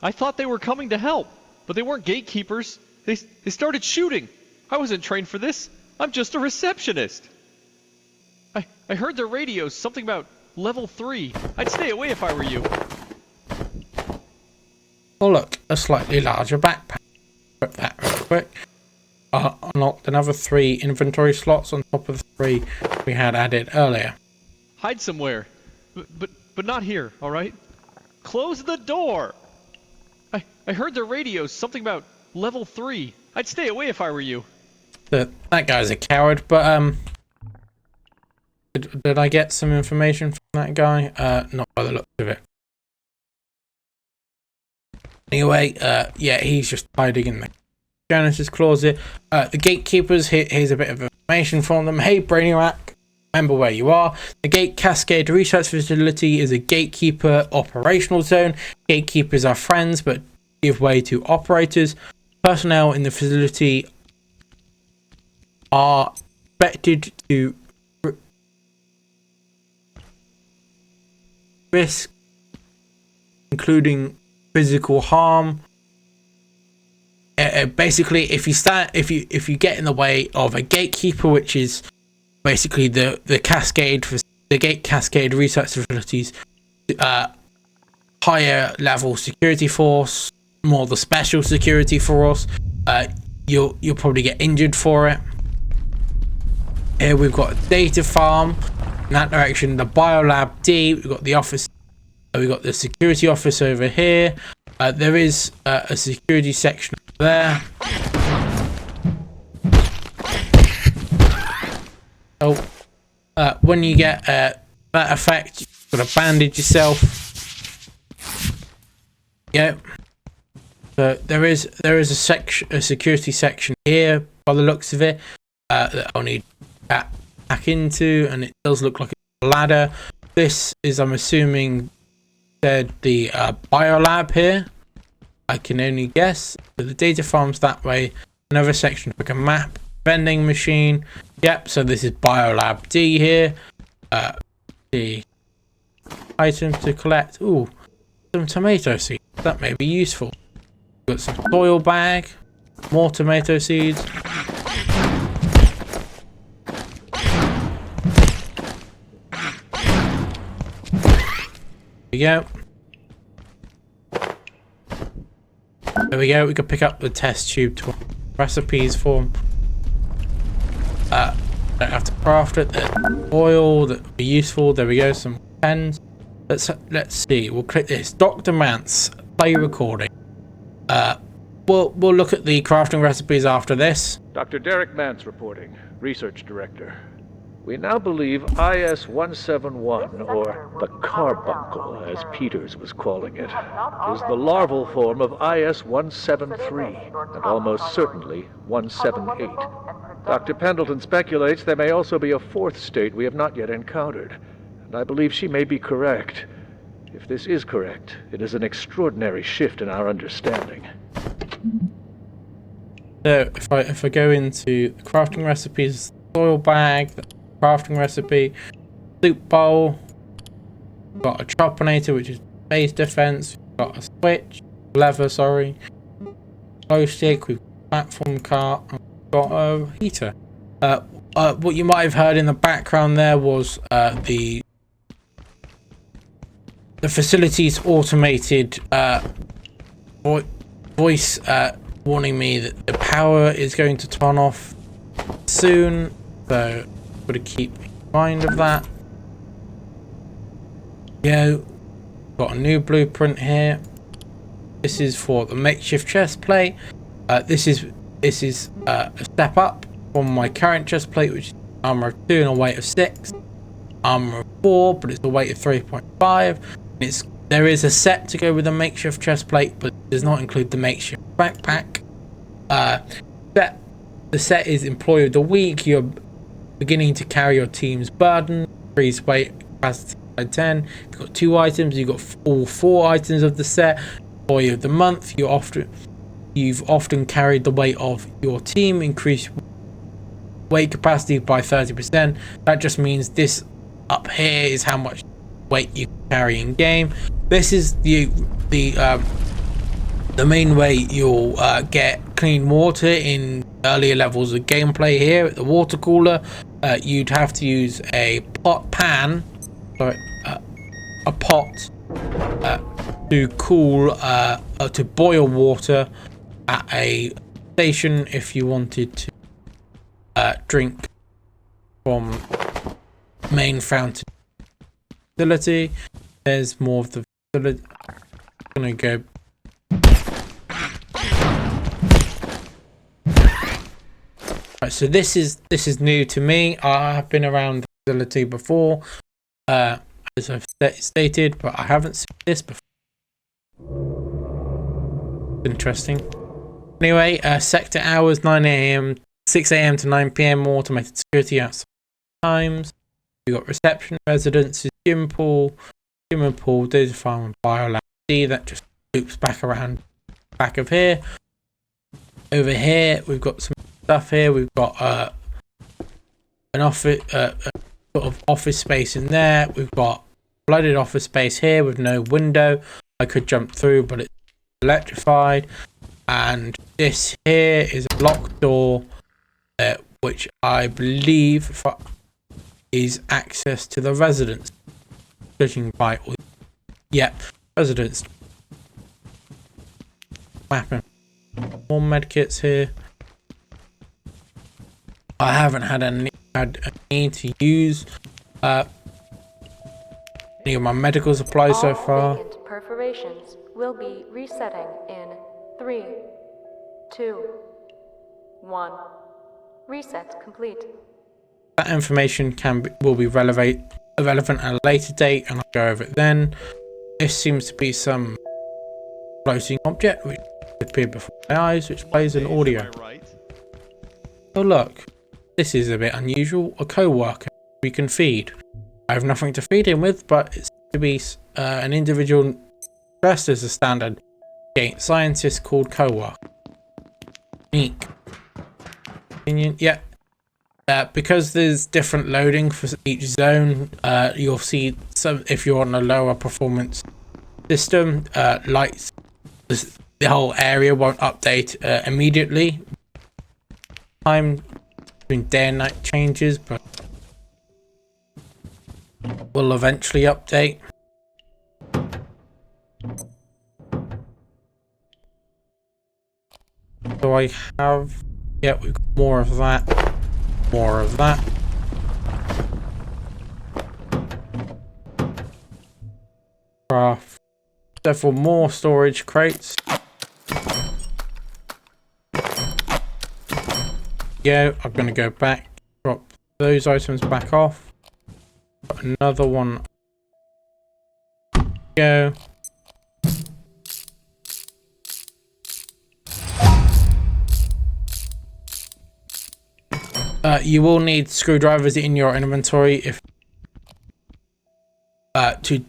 I thought they were coming to help, but they weren't gatekeepers. They started shooting. I wasn't trained for this. I'm just a receptionist. I heard their radios, something about level 3. I'd stay away if I were you. Oh look, a slightly larger backpack. Put that real quick. Unlocked another 3 inventory slots on top of the 3 we had added earlier. Hide somewhere, but not here, all right? Close the door. I heard their radios, something about level 3. I'd stay away if I were you. That guy's a coward, but did I get some information from that guy? Not by the look of it. Anyway, yeah, he's just hiding in the janitor's closet. The gatekeepers, here's a bit of information from them. Hey, Brainiac, remember where you are. The Gate Cascade Research Facility is a gatekeeper operational zone. Gatekeepers are friends but give way to operators. Personnel in the facility are expected to risk, including physical harm. Basically, if you get in the way of a gatekeeper, which is basically the Gate Cascade Research Facilities, higher level security force, more the special security force, you'll probably get injured for it. Here we've got a data farm. In that direction, the Biolab D. We've got the office. We've got the security office over here. There is a security section there. So when you get that effect, you've got to bandage yourself. Yeah. So there is a security section here by the looks of it that I'll need to back into, and it does look like a ladder. This is, I'm assuming, the biolab here. I can only guess. So the data farm's that way. Another section like a map, vending machine. Yep. So this is biolab D here. The items to collect. Ooh, some tomato seeds. That may be useful. Got some soil bag. More tomato seeds. There we go. There we go. We could pick up the test tube to recipes form. Don't have to craft it. There's oil that would be useful. There we go. Some pens. Let's see. We'll click this. Dr. Mance play recording. We'll look at the crafting recipes after this. Dr. Derek Mance reporting, Research Director. We now believe IS-171, or the carbuncle, as Peters was calling it, is the larval form of IS-173, and almost certainly 178. Dr. Pendleton speculates there may also be a fourth state we have not yet encountered, and I believe she may be correct. If this is correct, it is an extraordinary shift in our understanding. So if I go into the crafting recipes, soil bag, crafting recipe, soup bowl, we've got a tropinator, which is base defense, we've got a switch, lever, sorry, glow stick, we've got a platform cart, and we've got a heater. What you might have heard in the background there was the facility's automated voice warning me that the power is going to turn off soon, so I've got to keep in mind of that. Yeah, got a new blueprint here. This is for the makeshift chest plate. This is a step up from my current chest plate, which is armor of 2 and a weight of 6. Armor of 4, but it's a weight of 3.5. There is a set to go with the makeshift chest plate, but it does not include the makeshift backpack. The set is Employee of the Week. You're beginning to carry your team's burden. Increase weight capacity by 10. You've got 2 items. You've got all 4 items of the set. Employee of the Month. You've often carried the weight of your team. Increase weight capacity by 30%. That just means this up here is how much weight you can carry in game. This is the main way you'll get clean water in earlier levels of gameplay. Here at the water cooler, you'd have to use a pot to cool to boil water at a station if you wanted to drink from main fountain facility. There's more of the facility. I'm gonna go. Right, so this is new to me. I have been around the facility before, as I've stated, but I haven't seen this before. Interesting. Anyway, sector hours 9 a.m. 6 a.m. to 9 p.m. automated security outside times. We've got reception, residences, gym pool, data farm, and biolab C. That just loops back around back of here. Over here, we've got some stuff here. We've got an office, sort of office space in there. We've got flooded office space here with no window. I could jump through, but it's electrified. And this here is a locked door, which I believe is access to the residence. Judging by all, yeah, residence. Mapping. More medkits here. I haven't had a need to use any of my medical supplies so far. Vacant perforations will be resetting in 3, 2, 1. Reset complete. That information will be relevant at a later date, and I'll go over it then. This seems to be some floating object which appeared before my eyes, which plays an audio. Oh look, this is a bit unusual. A co-worker we can feed. I have nothing to feed him with, but it's to be an individual dressed as a standard scientist called co-worker. Unique. Opinion, yeah. Because there's different loading for each zone, you'll see some, if you're on a lower performance system, lights, the whole area won't update immediately. Time between day and night changes, but will eventually update. So I have, yeah, we've got more of that. More of that. Craft several more storage crates. Yeah, I'm gonna go back, drop those items back off. Put another one. Go. You will need screwdrivers in your inventory if to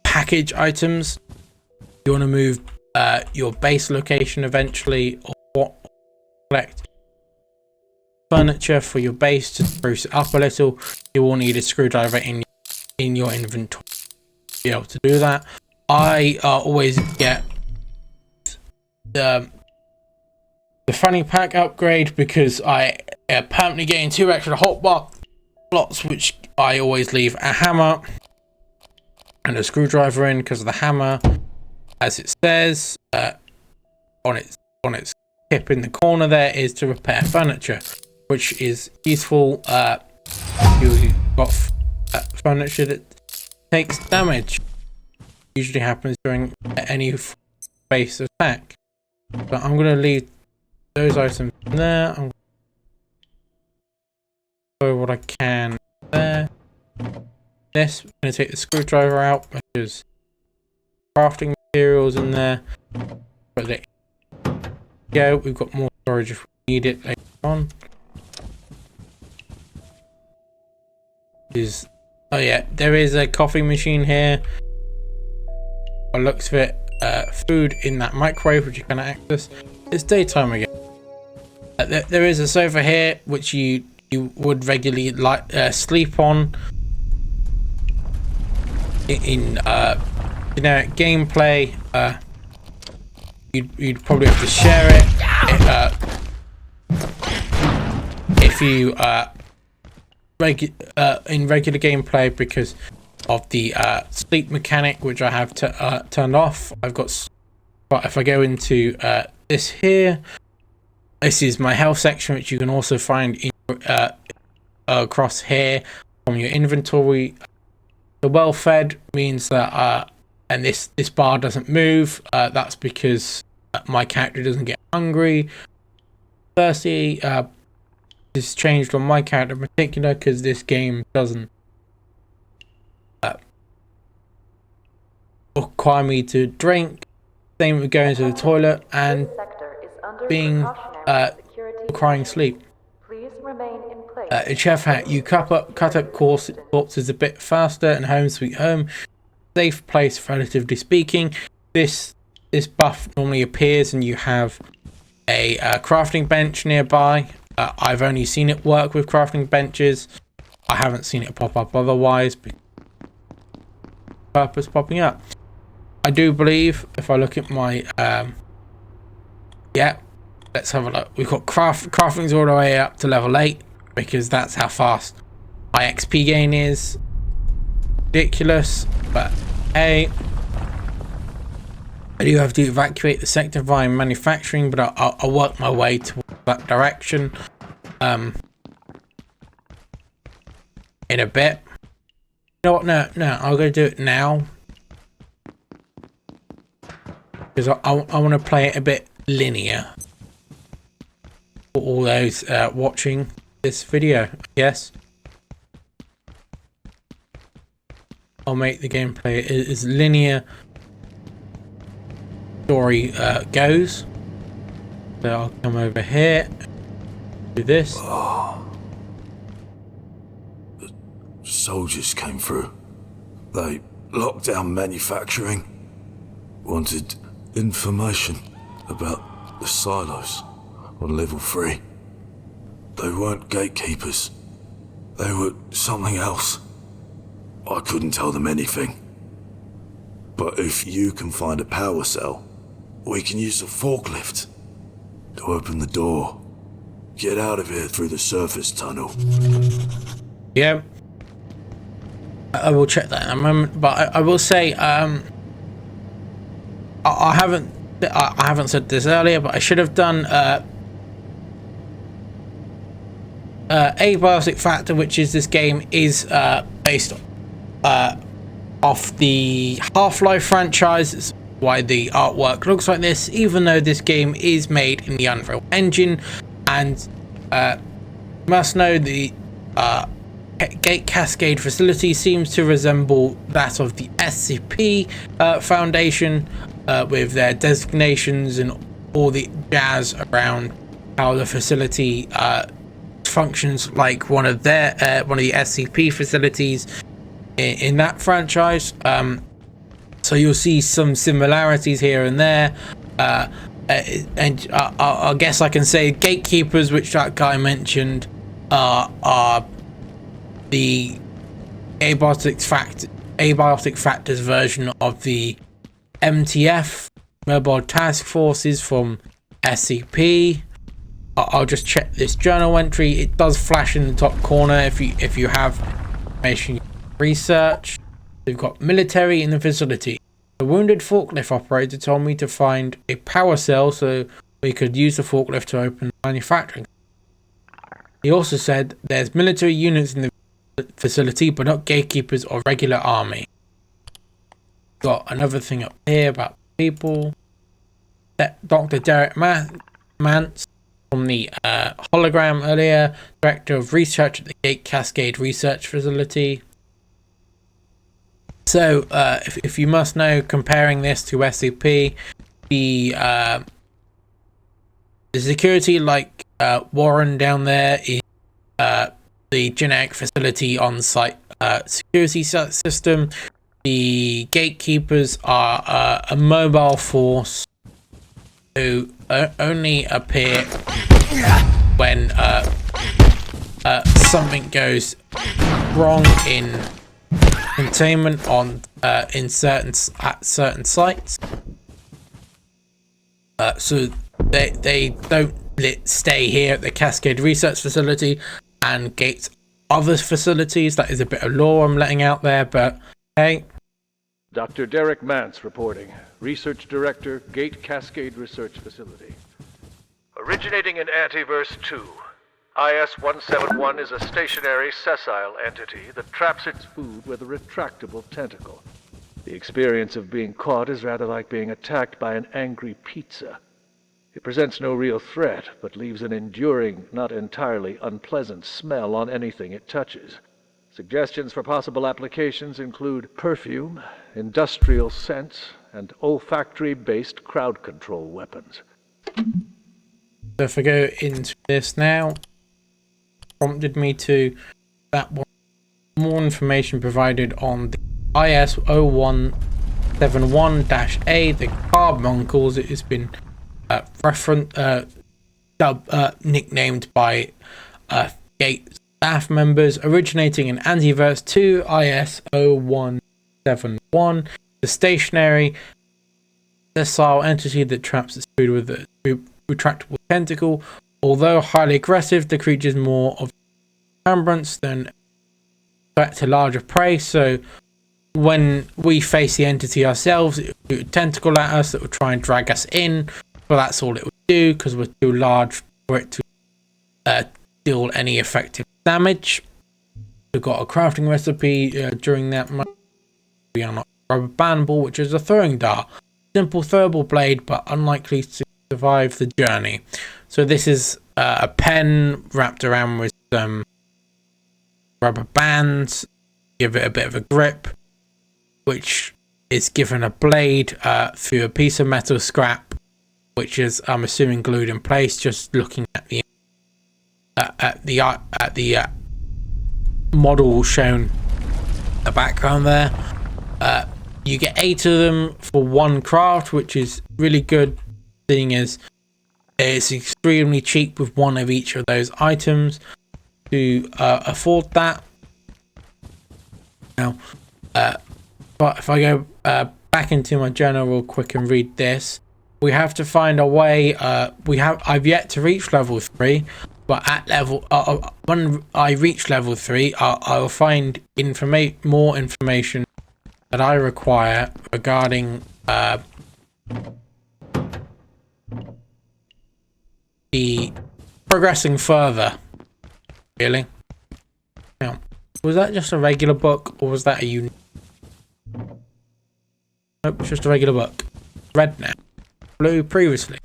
package items. You want to move your base location eventually, or collect furniture for your base to spruce it up a little. You will need a screwdriver in your inventory to be able to do that. I always get the fanny pack upgrade because I permanently getting 2 extra hotbar slots, which I always leave a hammer and a screwdriver in, because of the hammer, as it says on its tip in the corner there, is to repair furniture, which is useful. You've got furniture that takes damage. Usually happens during any base attack. But I'm going to leave those items in there. I'm going to what I can there. This, I'm going to take the screwdriver out because crafting materials in there. But there you go. We've got more storage if we need it later on. Oh yeah, there is a coffee machine here. By the looks of it, food in that microwave which you can access. It's daytime again. There is a sofa here which you would regularly sleep on in generic gameplay. You'd probably have to share it if you in regular gameplay, because of the sleep mechanic, which I have turned off. I've got, but if I go into this here, this is my health section, which you can also find in, across here from your inventory. The well fed means that and this bar doesn't move. That's because my character doesn't get hungry. Thirsty, this changed on my character in particular because this game doesn't require me to drink. Same with going to the toilet and being requiring sleep. Please remain in place In Chef Hat, you cut up corpses a bit faster, and home sweet home, safe place relatively speaking. This buff normally appears, and you have a crafting bench nearby. I've only seen it work with crafting benches. I haven't seen it pop up otherwise. Purpose popping up. I do believe if I look at my yeah, let's have a look. We've got crafting's all the way up to level 8 because that's how fast my XP gain is. Ridiculous, but hey, I do have to evacuate the sector via manufacturing, but I'll work my way towards that direction in a bit. You know what? No, I'll go do it now because I want to play it a bit linear for all those watching this video. Yes, I'll make the gameplay as linear story goes. So I'll come over here, do this. The soldiers came through. They locked down manufacturing, wanted information about the silos on level 3. They weren't gatekeepers. They were something else. I couldn't tell them anything. But if you can find a power cell, we can use a forklift to open the door. Get out of here through the surface tunnel. Yeah, I will check that in a moment, but I will say I haven't said this earlier, but I should have done Abiotic Factor, which is this game is based off the Half-Life franchise. It's why the artwork looks like this, even though this game is made in the Unreal Engine. And you must know the Gate Cascade facility seems to resemble that of the SCP Foundation, with their designations and all the jazz around how the facility functions like one of the SCP facilities in that franchise. So you'll see some similarities here and there, and I guess I can say gatekeepers, which that guy mentioned, are the Abiotic Factor's version of the MTF, Mobile Task Forces from SCP. I'll just check this journal entry. It does flash in the top corner if you have information research. We've got military in the facility. The wounded forklift operator told me to find a power cell so we could use the forklift to open manufacturing. He also said there's military units in the facility, but not gatekeepers or regular army. Got another thing up here about people. Dr. Derek Mance from the hologram earlier, director of research at the Gate Cascade Research Facility. So, if you must know, comparing this to SCP, the security like Warren down there is the genetic facility on-site security system. The gatekeepers are a mobile force who only appear when something goes wrong in containment on at certain sites. So they don't stay here at the Cascade Research Facility and gate other facilities. That is a bit of lore I'm letting out there, but hey. Dr. Derek Mance reporting, Research Director, Gate Cascade Research Facility. Originating in Antiverse 2, IS-171 is a stationary, sessile entity that traps its food with a retractable tentacle. The experience of being caught is rather like being attacked by an angry pizza. It presents no real threat, but leaves an enduring, not entirely unpleasant smell on anything it touches. Suggestions for possible applications include perfume, industrial scents, and olfactory-based crowd control weapons. So if I go into this now, prompted me to. That was more information provided on the IS 0171-A, the carbuncles. It has been nicknamed by Gate staff members, originating in Antiverse 2 IS 0171, the stationary sessile entity that traps its food with a retractable tentacle. Although highly aggressive, the creature is more of remembrance than threat to larger prey, so when we face the entity ourselves, it would do a tentacle at us that would try and drag us in, but that's all it would do because we're too large for it to deal any effective damage. We've got a crafting recipe during that. We are not rubber band ball, which is a throwing dart. Simple throwable blade, but unlikely to survive the journey. So this is a pen wrapped around with some rubber bands, give it a bit of a grip, which is given a blade through a piece of metal scrap, which is, I'm assuming, glued in place. Just looking at the model shown the background there. You get 8 of them for 1 craft, which is really good, seeing as it's extremely cheap with 1 of each of those items to afford that. Now, but if I go back into my journal real quick and read this, we have to find a way. I've yet to reach level 3, but at level when I reach level 3, I'll find more information that I require regarding the progressing further. Really? Now, was that just a regular book, or was that a unique? Nope, it's just a regular book. Red now. Blue previously.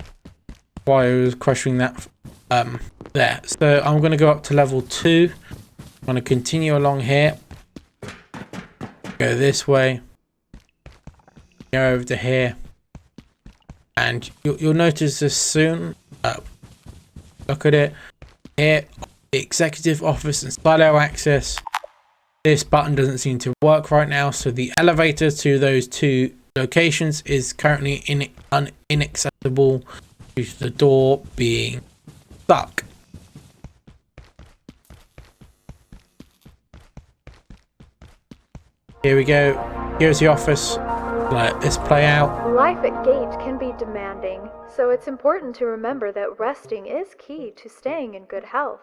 Why I was questioning that there. So I'm going to go up to level 2. I'm going to continue along here. Go this way. Go over to here. And you'll notice this soon. Look at it. Here, the executive office and silo access. This button doesn't seem to work right now, so the elevator to those 2 locations is currently inaccessible due to the door being stuck. Here we go. Here's the office. Let this play out. Life at Gate can be demanding, so it's important to remember that resting is key to staying in good health.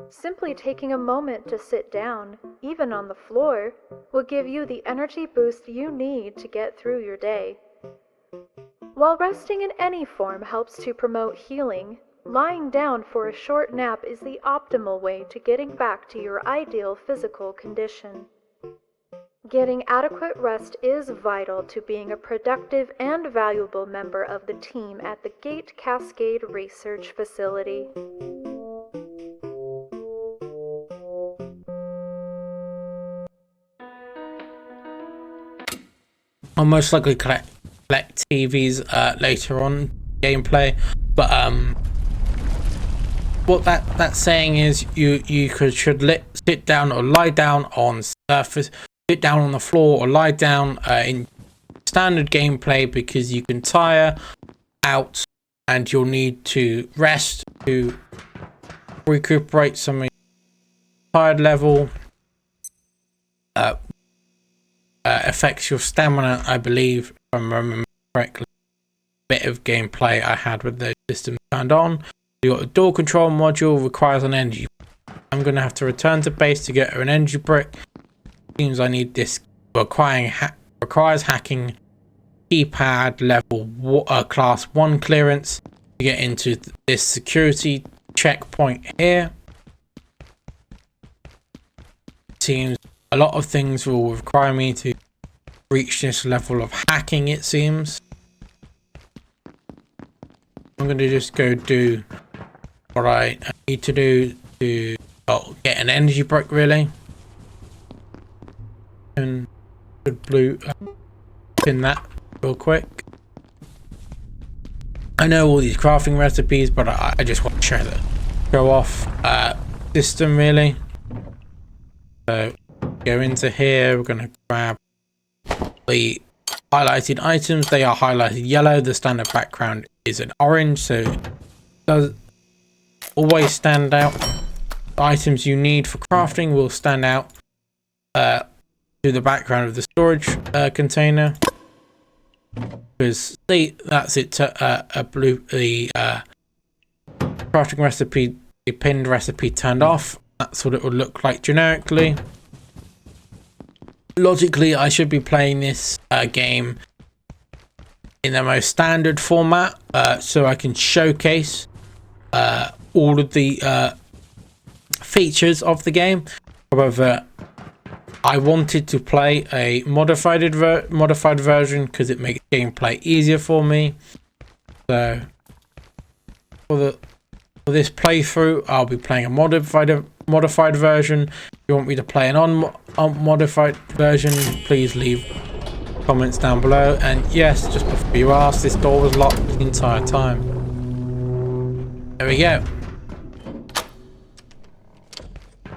Simply taking a moment to sit down, even on the floor, will give you the energy boost you need to get through your day. While resting in any form helps to promote healing, lying down for a short nap is the optimal way to getting back to your ideal physical condition. Getting adequate rest is vital to being a productive and valuable member of the team at the Gate Cascade Research Facility. I'll most likely collect TVs later on gameplay, but what that's saying is you should sit down or lie down on surface, sit down on the floor or lie down in standard gameplay, because you can tire out and you'll need to rest to recuperate some of your tired level. Affects your stamina, I believe, if I remember correctly. Bit of gameplay I had with those systems turned on. You got a door control module, requires an energy. I'm going to have to return to base to get an energy brick. Seems I need this. Requires hacking keypad level class 1 clearance to get into this security checkpoint here. Seems a lot of things will require me to reach this level of hacking, it seems. I'm going to just go do what I need to do to get an energy brick, really. And good blue in that real quick. I know all these crafting recipes, but I just want to show off system really. So go into here, we're going to grab the highlighted items. They are highlighted yellow. The standard background is an orange, so it does always stand out. The items you need for crafting will stand out to the background of the storage container, because that's it. The crafting recipe, the pinned recipe turned off. That's what it would look like generically. Logically, I should be playing this game in the most standard format, so I can showcase all of the features of the game. However, I wanted to play a modified version because it makes gameplay easier for me. So for this playthrough, I'll be playing a modified version. If you want me to play an unmodified version, please leave comments down below. And yes, just before you ask, this door was locked the entire time. There we go.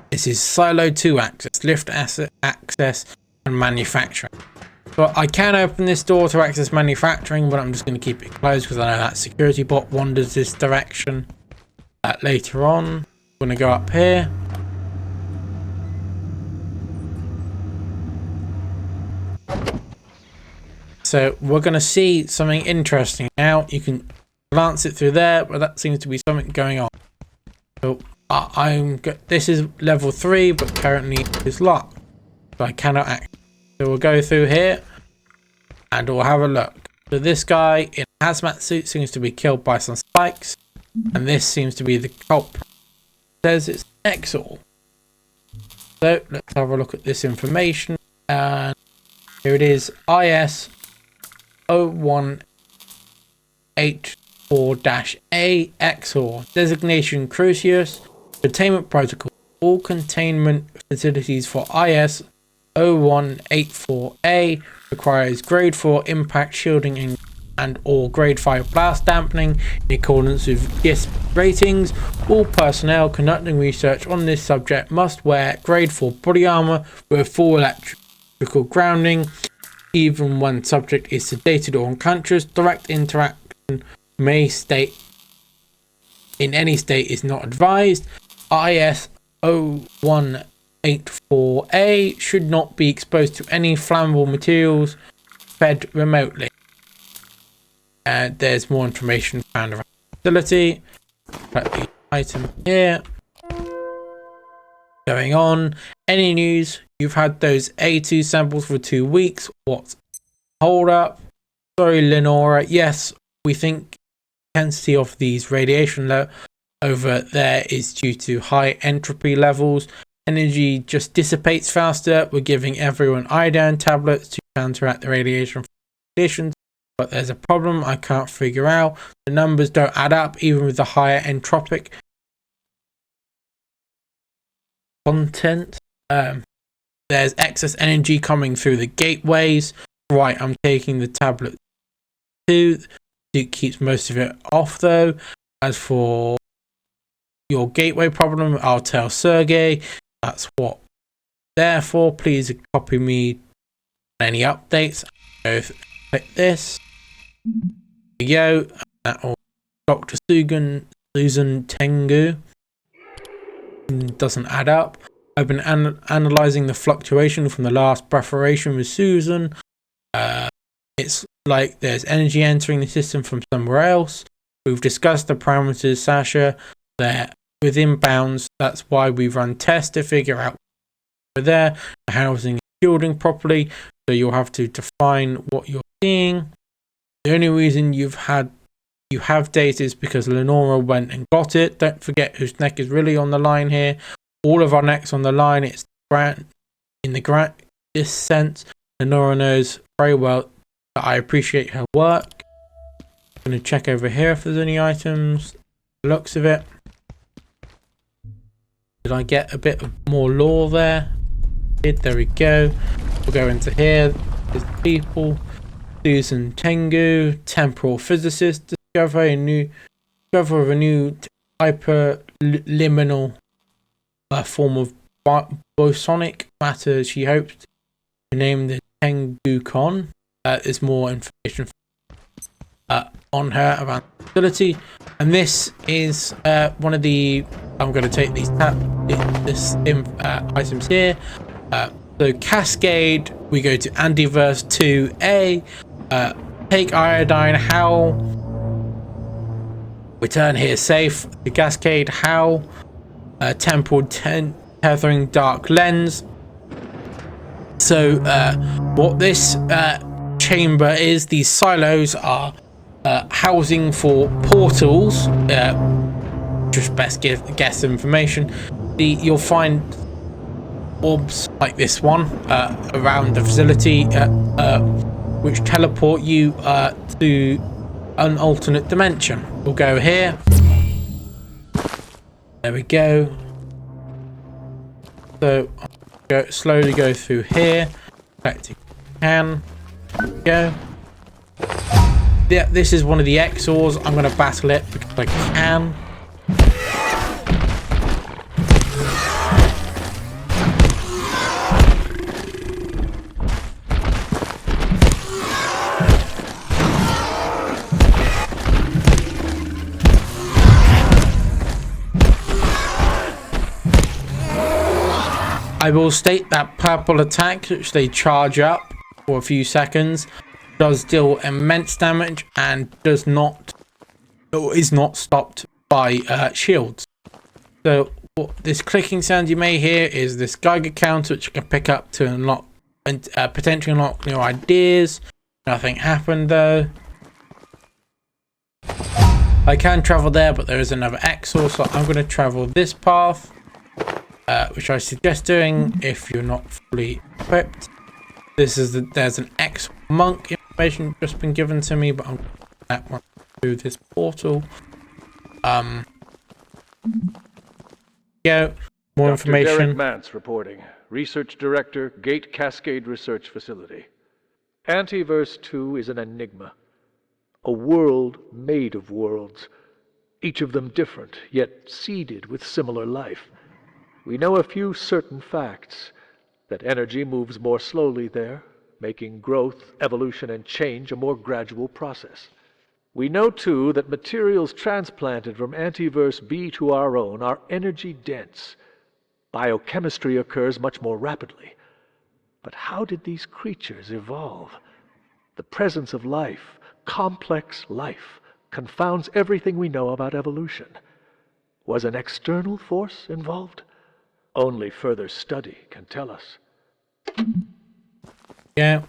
This is Silo 2 access, lift asset access and manufacturing. So I can open this door to access manufacturing, but I'm just going to keep it closed because I know that security bot wanders this direction. Later on, I'm going to go up here. So we're going to see something interesting now. You can glance it through there, but that seems to be something going on. So this is level 3, but currently it's locked, so I cannot access. So we'll go through here and we'll have a look. So this guy in a hazmat suit seems to be killed by some spikes, and this seems to be the culprit. It says it's Exor. So let's have a look at this information, and here it is. IS 0184-A Exor, designation Crucius, containment protocol. All containment facilities for IS 0184-A requires grade 4 impact shielding and or grade 5 blast dampening in accordance with GISP ratings. All personnel conducting research on this subject must wear grade 4 body armor with full electrical grounding, even when subject is sedated or unconscious. Direct interaction may state in any state is not advised. IS 0184-A should not be exposed to any flammable materials fed remotely. And there's more information found around the facility. Put the item here. Going on. Any news? You've had those A2 samples for 2 weeks. What's hold up? Sorry, Lenora. Yes, we think the intensity of these radiation over there is due to high entropy levels. Energy just dissipates faster. We're giving everyone iodine tablets to counteract the radiation conditions. But there's a problem I can't figure out. The numbers don't add up even with the higher entropic content. There's excess energy coming through the gateways. Right, I'm taking the tablet too. It keeps most of it off though. As for your gateway problem, I'll tell Sergey. That's what therefore please copy me any updates. Go click this. There we go. That will Dr. Susan Tengu. Doesn't add up. I've been analyzing the fluctuation from the last preparation with Susan. It's like there's energy entering the system from somewhere else. We've discussed the parameters, Sasha. They're within bounds. That's why we run tests to figure out where they're housing and shielding properly. So you'll have to define what you're seeing. The only reason you have data is because Lenora went and got it. Don't forget whose neck is really on the line here. All of our necks on the line. It's this sense. Lenora knows very well that I appreciate her work. I'm going to check over here if there's any items. The looks of it. Did I get a bit more lore there? There we go. We'll go into here. There's people. Susan Tengu, temporal physicist, discover of a new hyperliminal a form of bosonic matter she hopes to name the Tengu-Kon. There's more information on her around the facility, and this is one of the. I'm going to take these items here. So Cascade, we go to Antiverse 2A, take Iodine, Howl, return here safe, the Cascade, Howl, Temporal Tethering, Dark Lens. So what this chamber is, these silos are housing for portals, just best guess information. You'll find orbs like this one around the facility, which teleport you to an alternate dimension. We'll go here. There we go. So slowly go through here. Collecting can. Go. Yeah, this is one of the Exors. I'm going to battle it because I can. I will state that purple attack, which they charge up for a few seconds, does deal immense damage and is not stopped by shields. So this clicking sound you may hear is this Geiger counter, which you can pick up to unlock and potentially unlock new ideas. Nothing happened though. I can travel there, but there is another Exor, so I'm going to travel this path. Which I suggest doing if you're not fully equipped. There's an ex-monk information just been given to me, but I'm going to that one through this portal. Go. More information. Derek Mance reporting. Research Director, Gate Cascade Research Facility. Antiverse 2 is an enigma. A world made of worlds. Each of them different, yet seeded with similar life. We know a few certain facts, that energy moves more slowly there, making growth, evolution, and change a more gradual process. We know, too, that materials transplanted from Antiverse B to our own are energy-dense. Biochemistry occurs much more rapidly. But how did these creatures evolve? The presence of life, complex life, confounds everything we know about evolution. Was an external force involved? Only further study can tell us. Yeah.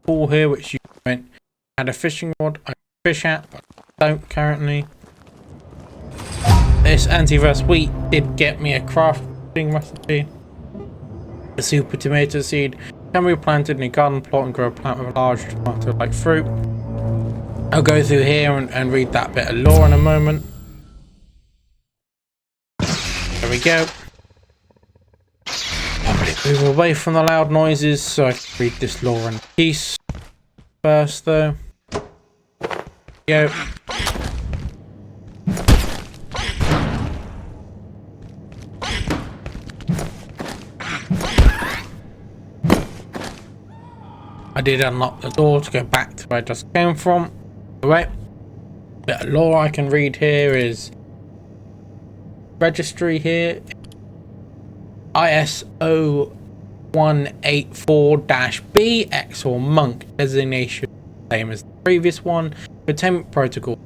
Pool here, which you went had a fishing rod I can fish at, but I don't currently. This Antiverse wheat did get me a crafting recipe. The super tomato seed can be planted in a garden plot and grow a plant with a large tomato-like fruit. I'll go through here and read that bit of lore in a moment. There we go. Probably move away from the loud noises so I can read this lore in peace. First though. Go. I did unlock the door to go back to where I just came from. Alright. Bit of lore I can read here is registry here. ISO 184-B Exor Monk designation, same as the previous one. Containment protocol.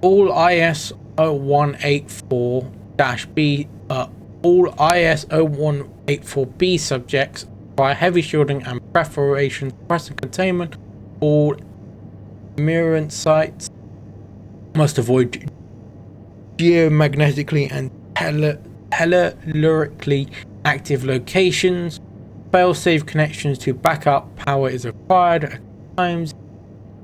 All ISO 184-B all ISO 184-B subjects require heavy shielding and perforation suppressing containment. All mirror sites must avoid geomagnetically and tellurically active locations. Fail-safe connections to backup power is required at times,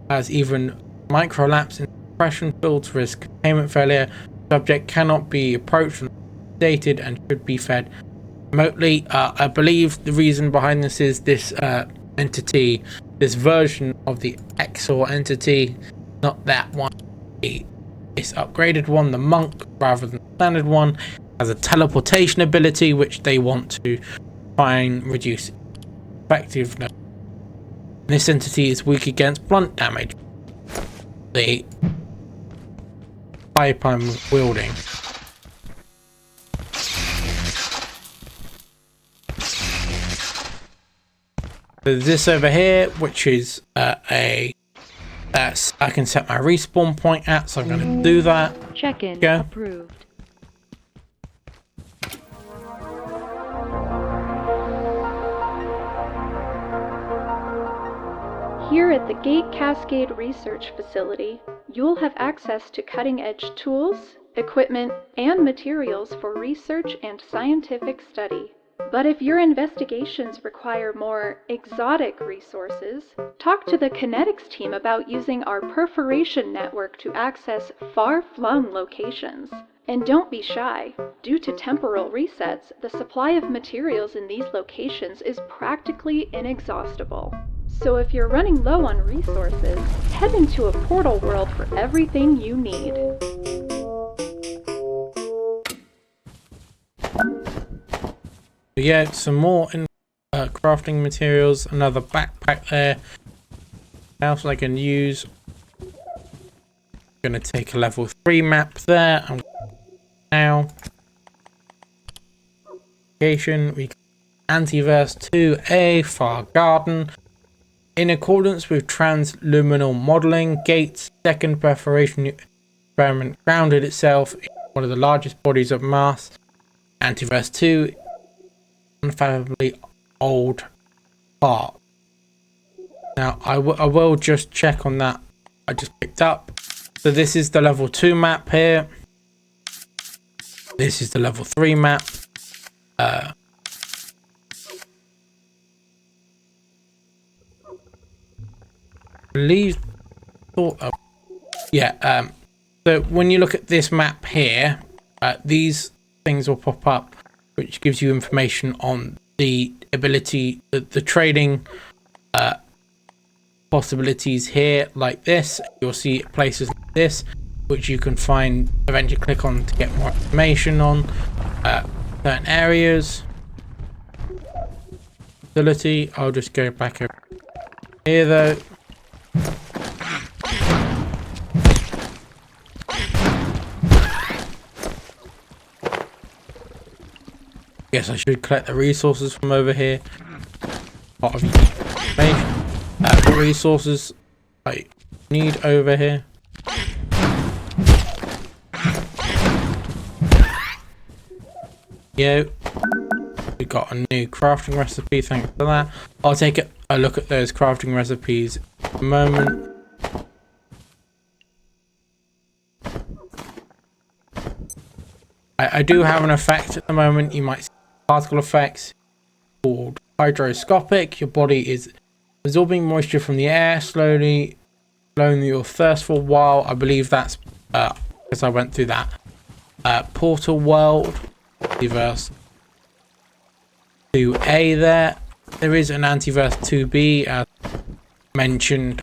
as even micro-lapse in suppression fields risk containment failure. Subject cannot be approached from dated and should be fed remotely. I believe the reason behind this is this entity, this version of the Exor entity, not that one, this upgraded one, the monk, rather than the standard one, has a teleportation ability which they want to try and reduce effectiveness. This entity is weak against blunt damage. The pipe I'm wielding. There's this over here, which is I can set my respawn point at, so I'm going to do that. Check-in approved. Here at the Gate Cascade Research Facility, you'll have access to cutting-edge tools, equipment, and materials for research and scientific study. But if your investigations require more exotic resources, talk to the kinetics team about using our perforation network to access far-flung locations. And don't be shy. Due to temporal resets, the supply of materials in these locations is practically inexhaustible. So if you're running low on resources, head into a portal world for everything you need. Yeah, some more crafting materials, another backpack there. What else I can use? I'm gonna take a level 3 map there. Now, location, we Antiverse 2A, Far Garden. In accordance with transluminal modeling, Gates' second perforation experiment grounded itself in one of the largest bodies of mass. Antiverse 2, unfathomably old part. Now, I will just check on that I just picked up. So this is the level 2 map here. This is the level 3 map. So when you look at this map here, these things will pop up, which gives you information on the ability, the trading possibilities here, like this. You'll see places like this, which you can find, eventually click on to get more information on certain areas. Facility, I'll just go back over here though. Yes, I should collect the resources from over here. Part of information. The resources I need over here. Yeah, we got a new crafting recipe. Thanks for that. I'll take a look at those crafting recipes in a moment. I do have an effect at the moment. You might see particle effects called hydroscopic. Your body is absorbing moisture from the air, slowly slowing your thirst for a while. I believe that's because I went through that portal world. Antiverse 2A there. There is an Antiverse 2B as mentioned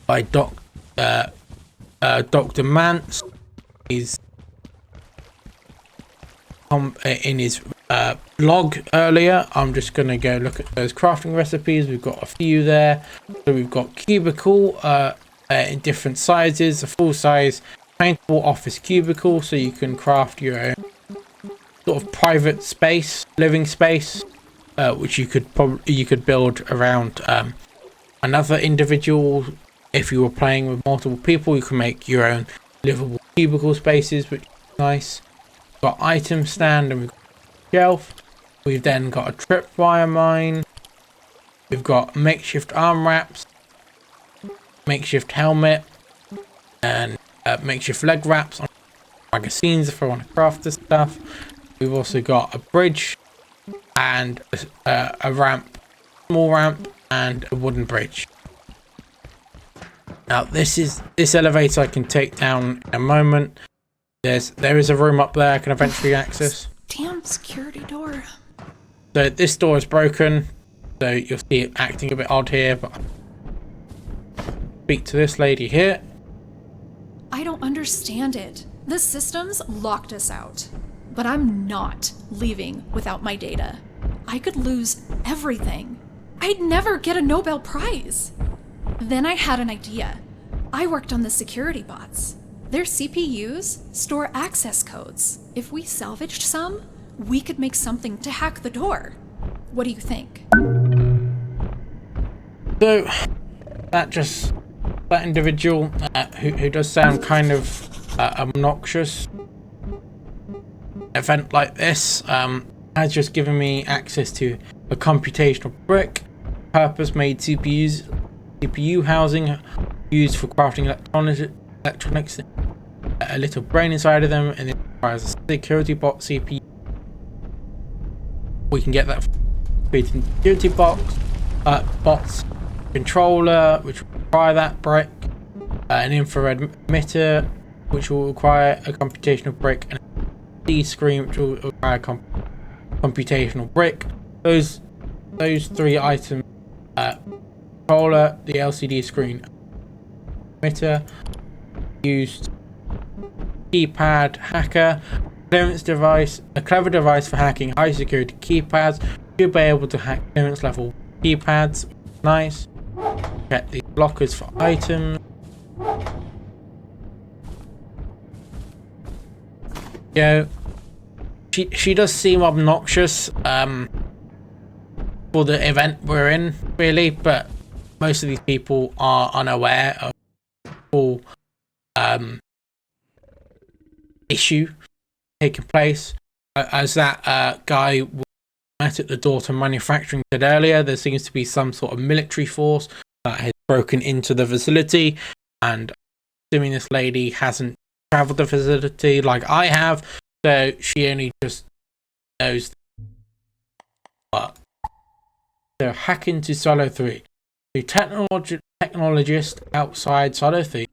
by Dr. Mance. He's in his blog earlier. I'm just going to go look at those crafting recipes. We've got a few there. So we've got cubicle in different sizes, a full size paintable office cubicle, so you can craft your own sort of private space, living space, which you could build around another individual. If you were playing with multiple people, you can make your own livable cubicle spaces, which is nice. We've got item stand and we've got shelf. We've then got a tripwire mine. We've got makeshift arm wraps, makeshift helmet, and makeshift leg wraps on magazines if I want to craft this stuff. We've also got a bridge and a ramp, small ramp, and a wooden bridge. Now this elevator I can take down in a moment. There is a room up there I can eventually access. Damn security door. So this door is broken, so you'll see it acting a bit odd here, but I'll speak to this lady here. I don't understand it. The systems locked us out. But I'm not leaving without my data. I could lose everything. I'd never get a Nobel Prize. Then I had an idea. I worked on the security bots. Their CPUs store access codes. If we salvaged some, we could make something to hack the door. What do you think? So, that individual who does sound kind of obnoxious, event like this has just given me access to a computational brick, purpose-made CPU housing used for crafting electronics, a little brain inside of them, and it requires a security bot CPU. We can get that creating security bots, controller, which will require that brick, an infrared emitter, which will require a computational brick, and a LCD screen, which will require a computational brick. Those three items: controller, the LCD screen, emitter, used keypad hacker, clearance device, a clever device for hacking high security keypads. You'll be able to hack clearance level keypads. Nice. Check the blockers for items. Yeah, she does seem obnoxious for the event we're in, really, but most of these people are unaware of the full issue taking place. As that guy met at the Daughter Manufacturing said earlier, there seems to be some sort of military force that has broken into the facility, and assuming this lady hasn't traveled the facility like I have, so she only just knows. But they're hacking to Silo 3. The technologist outside Silo 3,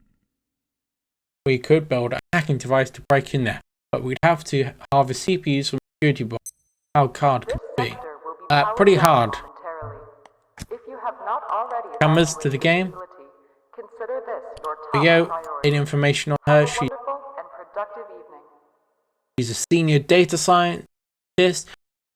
we could build a hacking device to break in there, but we'd have to harvest CPUs from security bots. How hard could it be? Pretty hard. Cameras to the game. We go in information on her. She's a senior data scientist,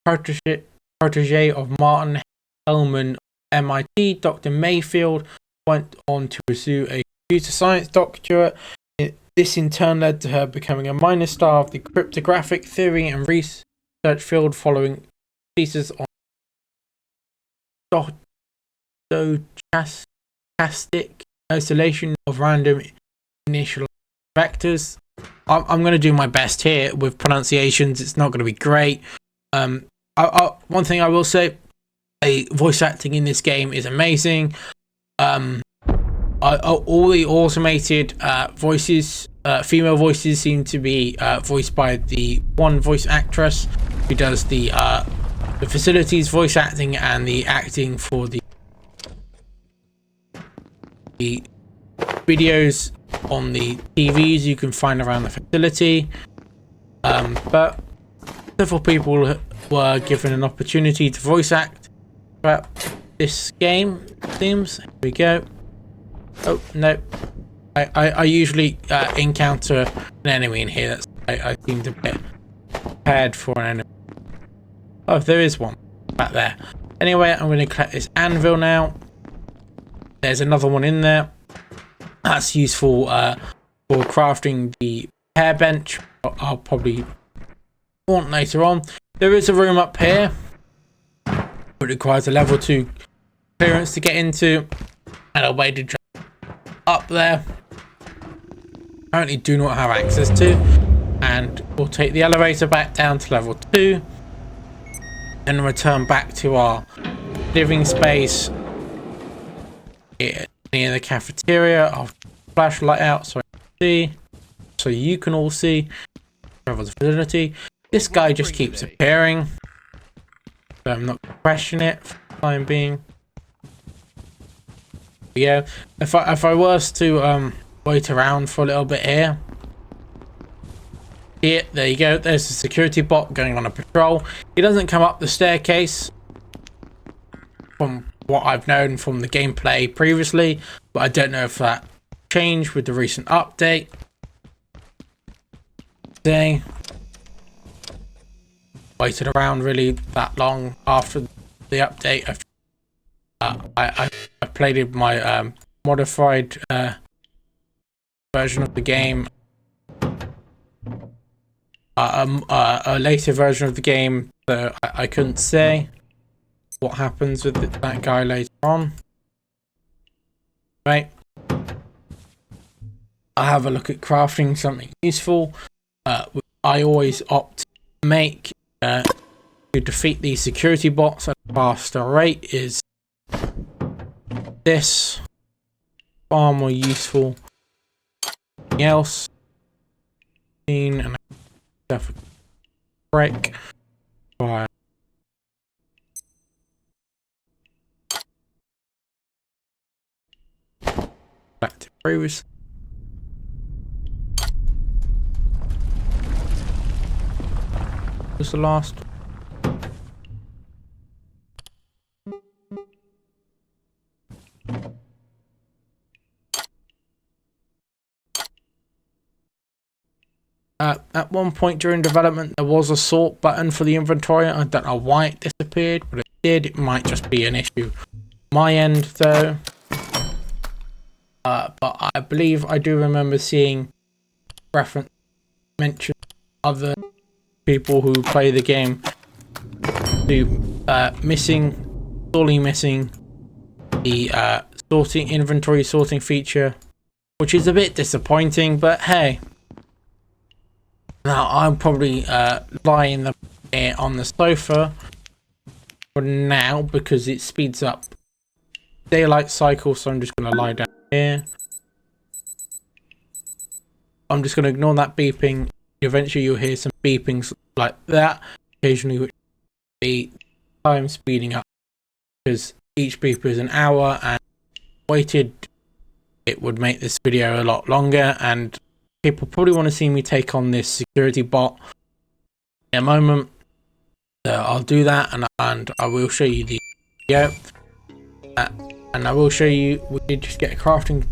protege of Martin Hellman of MIT. Dr. Mayfield went on to pursue a computer science doctorate. This in turn led to her becoming a minor star of the cryptographic theory and research field, following thesis on stochastic isolation of random initial vectors. I'm going to do my best here with pronunciations. It's not going to be great. One thing I will say, voice acting in this game is amazing. All the automated voices, female voices, seem to be voiced by the one voice actress who does the facilities voice acting and the acting for the videos on the TVs you can find around the facility. But several people were given an opportunity to voice act throughout this game, it seems. Here we go. Oh, no. I usually encounter an enemy in here. I seem to get prepared for an enemy. Oh, there is one back there. Anyway, I'm going to collect this anvil now. There's another one in there. That's useful for crafting the repair bench. I'll probably want later on. There is a room up here. It requires a level 2 clearance to get into, and a way to jump up there. Currently do not have access to, and we'll take the elevator back down to level 2 and return back to our living space here near the cafeteria. I'll flashlight out so I can see, so you can all see. Travel the facility. This guy just keeps appearing, so I'm not going to question it for the time being. But yeah, if I was to wait around for a little bit here. Here, there you go. There's a security bot going on a patrol. He doesn't come up the staircase from what I've known from the gameplay previously, but I don't know if that changed with the recent update. day. Waited around really that long after the update. I played my modified version of the game, a later version of the game, so I couldn't say what happens with that guy later on. Right, I have a look at crafting something useful. I always opt to make to defeat these security bots at a faster rate is this. Far more useful. Anything else? And stuff break. Fire. Back to previous. Was the last? At one point during development, there was a sort button for the inventory. I don't know why it disappeared, but it did. It might just be an issue my end, though. But I believe I do remember seeing reference mention other people who play the game to sorely missing the inventory sorting feature, which is a bit disappointing. But hey. Now I'm probably lying on the sofa for now because it speeds up daylight cycle, so I'm just going to lie down here. I'm just going to ignore that beeping. Eventually you'll hear some beepings like that, occasionally, which will be time speeding up because each beeper is an hour, and waited it would make this video a lot longer, and people probably want to see me take on this security bot in a moment. So I'll do that, and I will show you the video. And I will show you, we did just get a crafting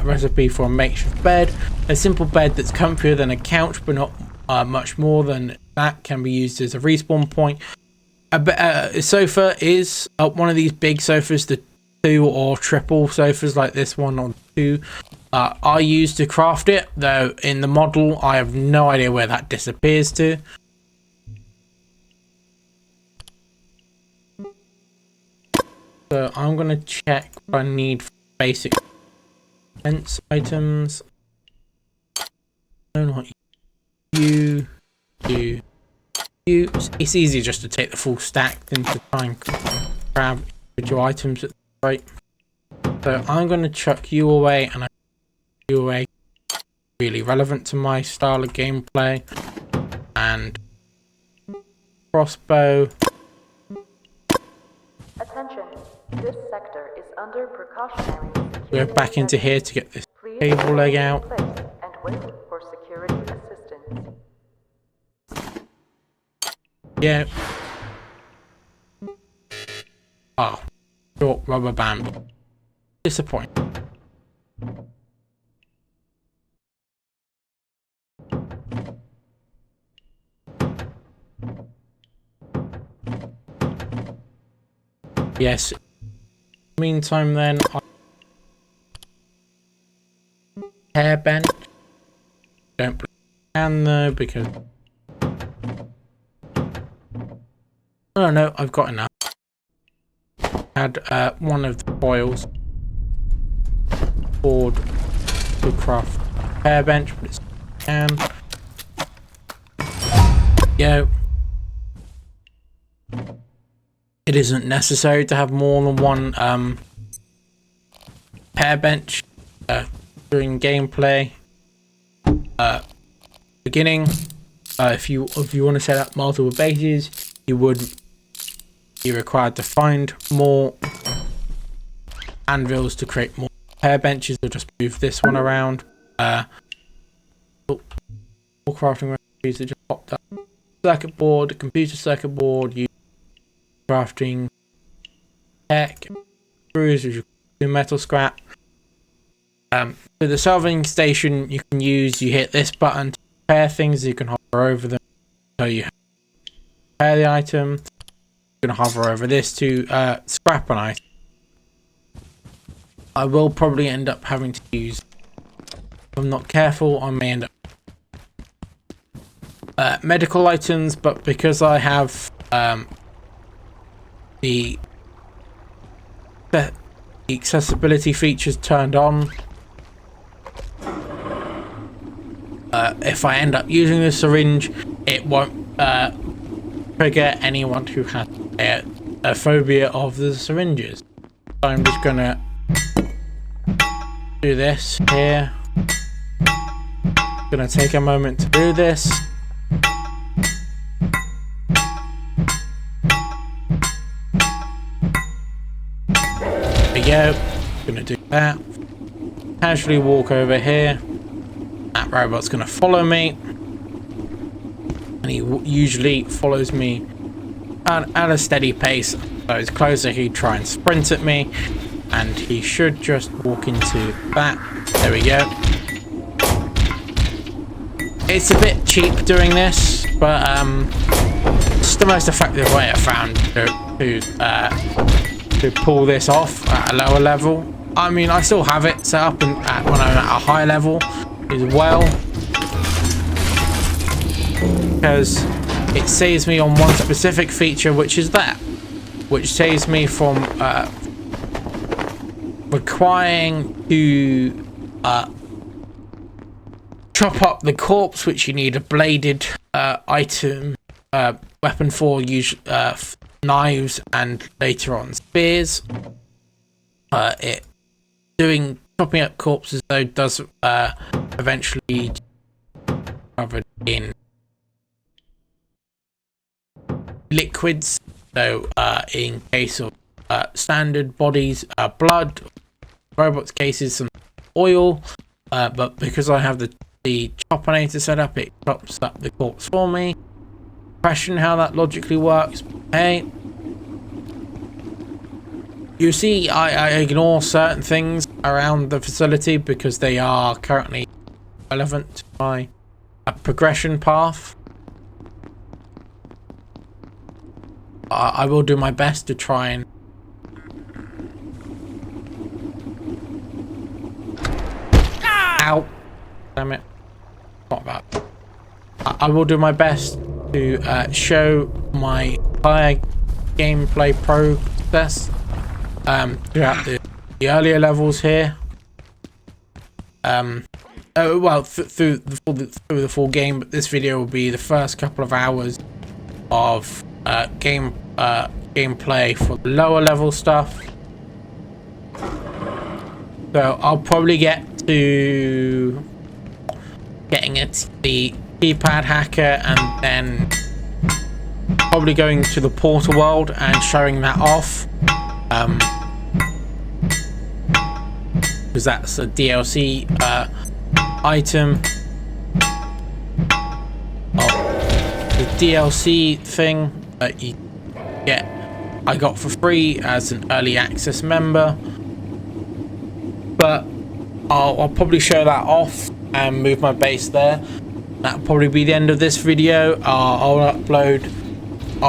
recipe for a makeshift bed. A simple bed that's comfier than a couch, but not much more than that. Can be used as a respawn point. A sofa is one of these big sofas, the 2 or triple sofas like this one or 2. I used to craft it, though in the model I have no idea where that disappears to. So I'm going to check what I need for basic defense items. No, not you. It's easier just to take the full stack than to try and grab individual items at the rate. So I'm going to chuck you away, and you away. Really relevant to my style of gameplay. And crossbow. Attention, this sector is under precautionary security. Go back into here to get this cable leg out. And wait for security assistance. Yeah. Oh, short rubber band. Disappointing. Yes. Meantime, then, hairbend. Don't believe I can though, because no, I've got enough. Had one of the foils board to craft hairbend, but it's can. Go. It isn't necessary to have more than one hairbend during gameplay. Beginning, if you want to set up multiple bases, you would be required to find more anvils to create more hairbenches. Or just move this one around. More crafting recipes that just popped up. Circuit board, computer circuit board. You crafting tech, screws, which is metal scrap. So the salvaging station you can use. You hit this button to repair things, you can hover over them so you repair the item. You can hover over this to scrap an item. I will probably end up having to use, if I'm not careful, I may end up medical items, but because I have the accessibility features turned on, if I end up using the syringe, it won't trigger anyone who has a phobia of the syringes. So I'm just gonna do this here. Gonna take a moment to do this. There we go. Gonna do that. Casually walk over here. That robot's gonna follow me, and he usually follows me at a steady pace. So it's closer, he'd try and sprint at me, and he should just walk into that. There we go. It's a bit cheap doing this, but it's the most effective way I found to pull this off at a lower level. I mean, I still have it set up when I'm at a high level as well, because it saves me on one specific feature, which is that, which saves me from requiring to chop up the corpse, which you need a bladed item weapon for, usually knives and later on spears. Chopping up corpses though does eventually covered in liquids, so in case of standard bodies, blood, robots cases, some oil, but because I have the choppinator set up, it chops up the corpse for me. Question how that logically works. Hey, you see, I ignore certain things around the facility because they are currently relevant to my progression path. I will do my best to try and ow, damn it, not bad. I will do my best to show my higher gameplay process throughout the earlier levels here. Well, through the full game, but this video will be the first couple of hours of gameplay for the lower level stuff. So I'll probably get to getting the keypad hacker, and then probably going to the portal world and showing that off, because that's a DLC item. The DLC thing that you get, I got for free as an early access member, but I'll probably show that off and move my base there. That'll probably be the end of this video. I'll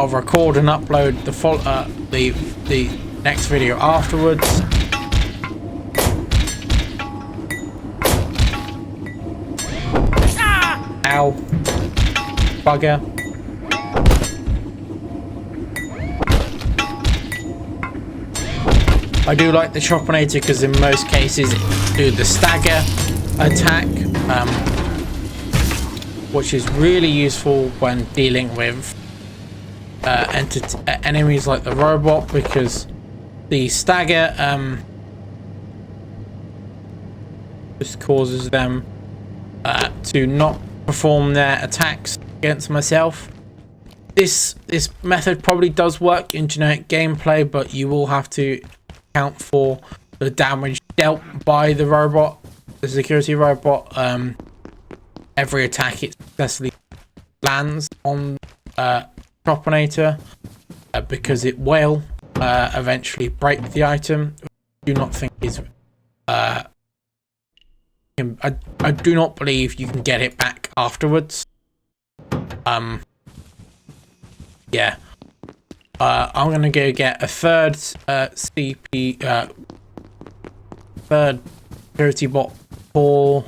record and upload the next video afterwards. Ow, bugger. I do like the choppinator because in most cases it do the stagger attack, which is really useful when dealing with enemies like the robot, because the stagger just causes them to not perform their attacks against myself. This method probably does work in generic gameplay, but you will have to account for the damage dealt by the robot, the security robot. Every attack it successfully lands on Propinator, because it will eventually break the item. I do not think is I do not believe you can get it back afterwards. Yeah. I'm gonna go get a third third security bot for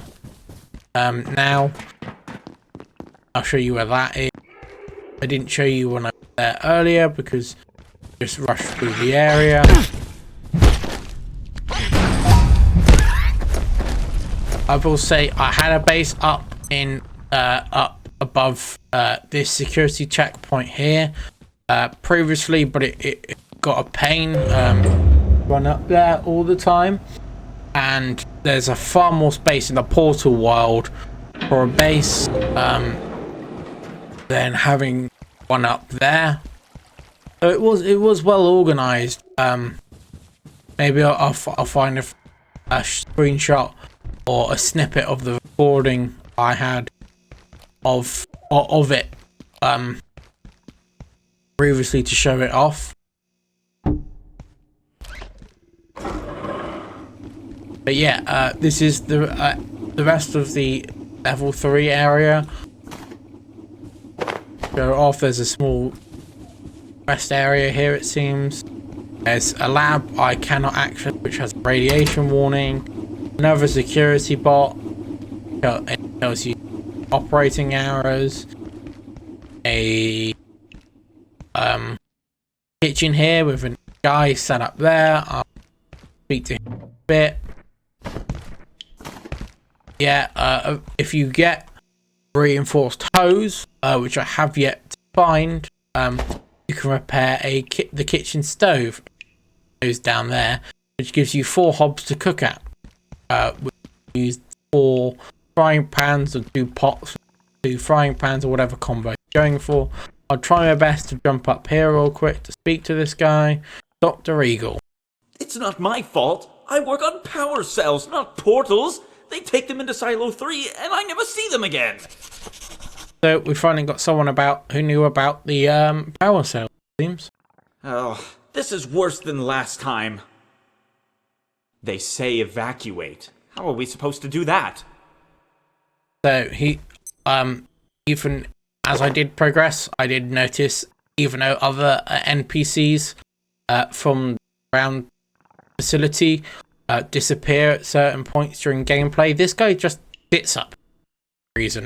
now. I'll show you where that is. I didn't show you when I was there earlier because I just rushed through the area. I will say I had a base up above this security checkpoint here previously, but it got a pain run up there all the time, and there's a far more space in the portal world for a base than having one up there. So it was well organized. Maybe I'll find a screenshot or a snippet of the recording I had of it previously to show it off. But yeah, this is the rest of the level 3 area. Go off. There's a small rest area here, it seems. There's a lab I cannot access, which has a radiation warning. Another security bot. It tells you operating hours. A kitchen here with a guy set up there. I'll speak to him a bit. Yeah, if you get reinforced hose, which I have yet to find, you can repair the kitchen stove. Goes down there, which gives you 4 hobs to cook at. We use 4 frying pans or 2 pots, 2 frying pans, or whatever combo you're going for. I'll try my best to jump up here real quick to speak to this guy, Dr. Eagle. It's not my fault. I work on power cells, not portals. They take them into Silo 3, and I never see them again. So we finally got someone who knew about the power cell, it seems. Oh, this is worse than last time. They say evacuate. How are we supposed to do that? So even as I did progress, I did notice even though other NPCs from around facility disappear at certain points during gameplay, this guy just sits up for some reason.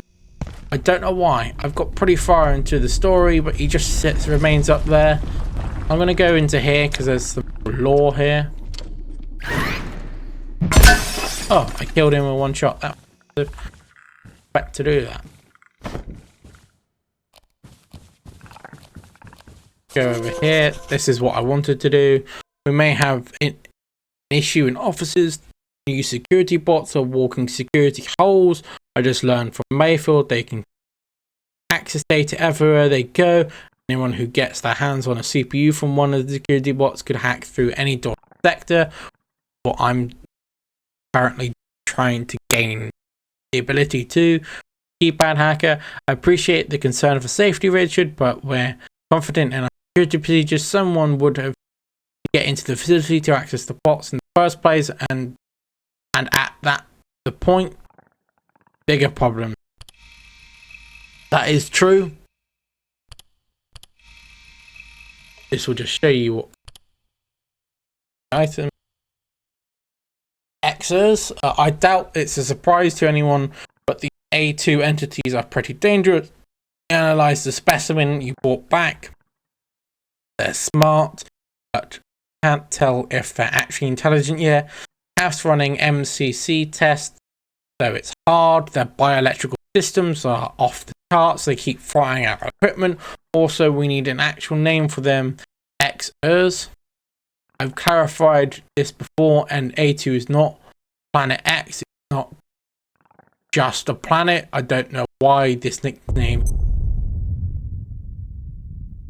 I don't know why. I've got pretty far into the story, but he just remains up there. I'm gonna go into here because there's the lore here. Oh, I killed him with one shot. That was expect to do that. Go over here. This is what I wanted to do. We may have an issue in offices. New security bots are walking security holes. I just learned from Mayfield they can access data everywhere they go. Anyone who gets their hands on a CPU from one of the security bots could hack through any door sector. What I'm currently trying to gain the ability to. Keypad hacker. I appreciate the concern for safety, Richard, but we're confident in our security procedures. Someone would have get into the facility to access the bots in the first place, and at the point, bigger problem. That is true. This will just show you what item Xers. I doubt it's a surprise to anyone, but the A2 entities are pretty dangerous. Analyze the specimen you brought back. They're smart, but can't tell if they're actually intelligent yet. House running MCC tests, so it's hard. Their bioelectrical systems are off the charts. They keep frying out equipment. Also, we need an actual name for them. Xers. I've clarified this before, and A2 is not Planet X. It's not just a planet. I don't know why this nickname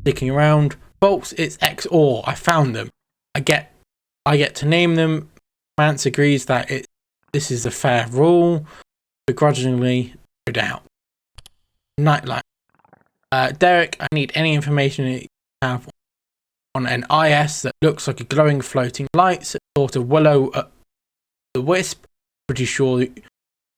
sticking around. Folks, it's XOR. I found them. I get to name them. Mance agrees that this is a fair rule. Begrudgingly, no doubt. Nightlight. Derek, I need any information that you have on an IS that looks like a glowing floating light, sort of willow the wisp. Pretty sure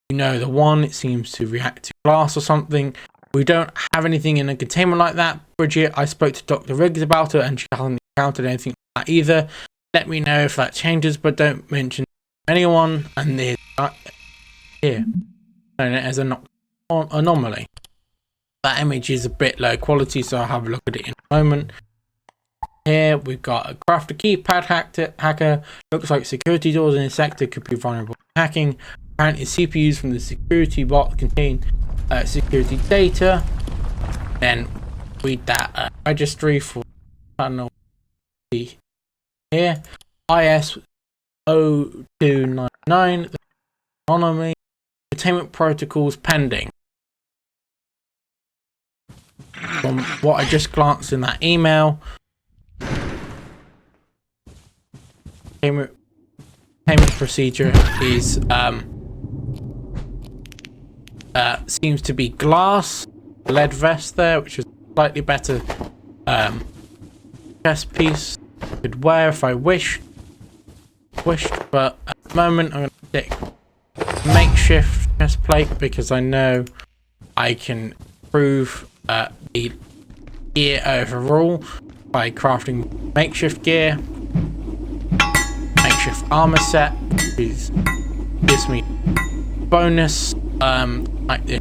You know, the one, it seems to react to glass or something. We don't have anything in a containment like that, Bridget. I spoke to Dr. Riggs about it, and she hasn't encountered anything like that either. Let me know if that changes, but don't mention anyone. And there's here, known as an anomaly. That image is a bit low quality, so I'll have a look at it in a moment. Here we've got a crafter keypad hacker. Looks like security doors in the sector could be vulnerable to hacking. Apparently CPUs from the security bot contain security data. Then read that registry for tunnel here. IS 0299, the anomaly. Containment protocols pending. From what I just glanced in that email, payment procedure is seems to be glass, lead vest there, which is slightly better chest piece I could wear if I wished, but at the moment I'm going to stick makeshift chest plate because I know I can improve the gear overall by crafting makeshift gear, makeshift armor set, which gives me bonus like the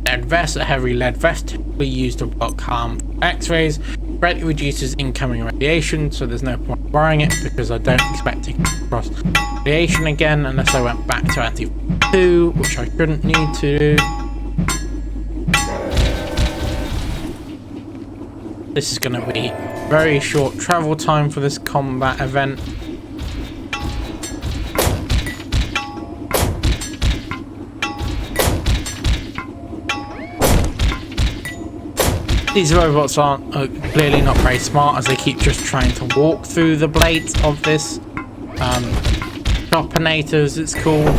lead vest. A heavy lead vest typically used to block harm X-rays. Greatly reduces incoming radiation, so there's no point wearing it because I don't expect to come across radiation again unless I went back to anti-2, which I shouldn't need to do. This is going to be very short travel time for this combat event. These robots aren't clearly not very smart, as they keep just trying to walk through the blades of this Chopinator, as it's called. I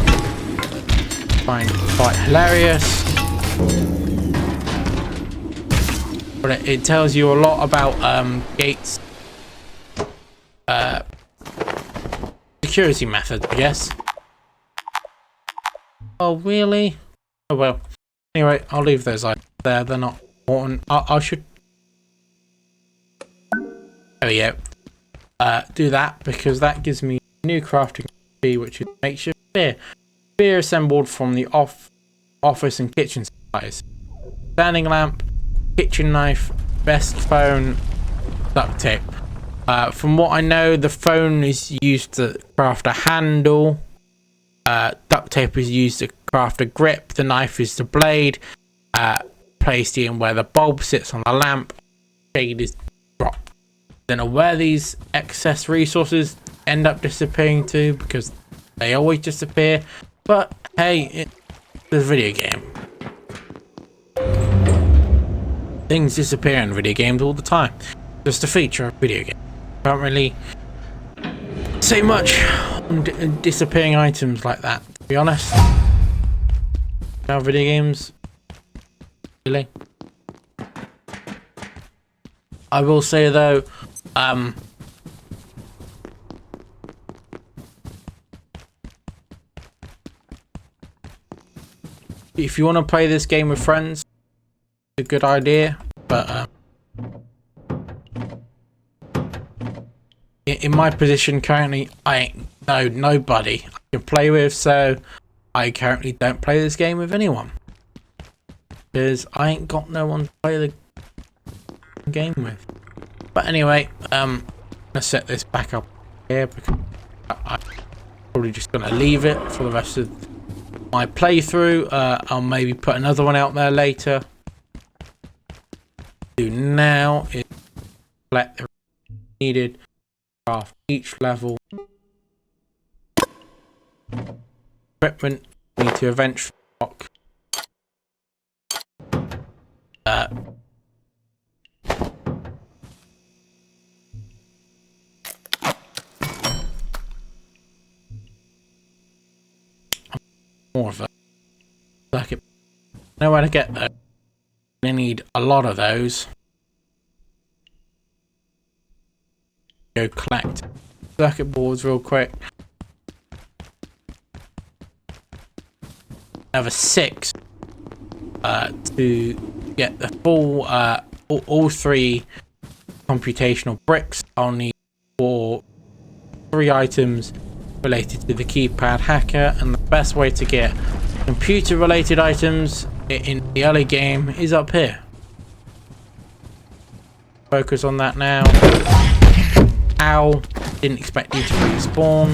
find it quite hilarious. But it tells you a lot about Gates' security methods, I guess. Oh, really? Oh, well. Anyway, I'll leave those items there. They're not important. I should... There we go. Do that, because that gives me a new crafting recipe, which is makeshift spear. Spear assembled from the office and kitchen supplies. Standing lamp, kitchen knife, best phone, duct tape. From what I know, the phone is used to craft a handle. Duct tape is used to craft a grip. The knife is the blade. Placed in where the bulb sits on the lamp. Shade is dropped. Don't know where these excess resources end up disappearing to, because they always disappear. But hey, it's a video game. Things disappear in video games all the time. Just a feature of video games. Can't really say much on disappearing items like that, to be honest. Now video games, really. I will say though, if you want to play this game with friends, it's a good idea, but in my position currently, I ain't know nobody I can play with, so I currently don't play this game with anyone because I ain't got no one to play the game with. But anyway, I'm gonna set this back up here because I'm probably just gonna leave it for the rest of my playthrough. I'll maybe put another one out there later. Do now is collect the needed, craft each level. Equipment need to eventually lock. More of a circuit. Know where to get those. I need a lot of those. Go collect circuit boards real quick. another 6 to get the full all 3 computational bricks. I'll need for 3 items related to the keypad hacker, and the best way to get computer related items in the early game is up here. Focus on that now. Ow, didn't expect you to respawn.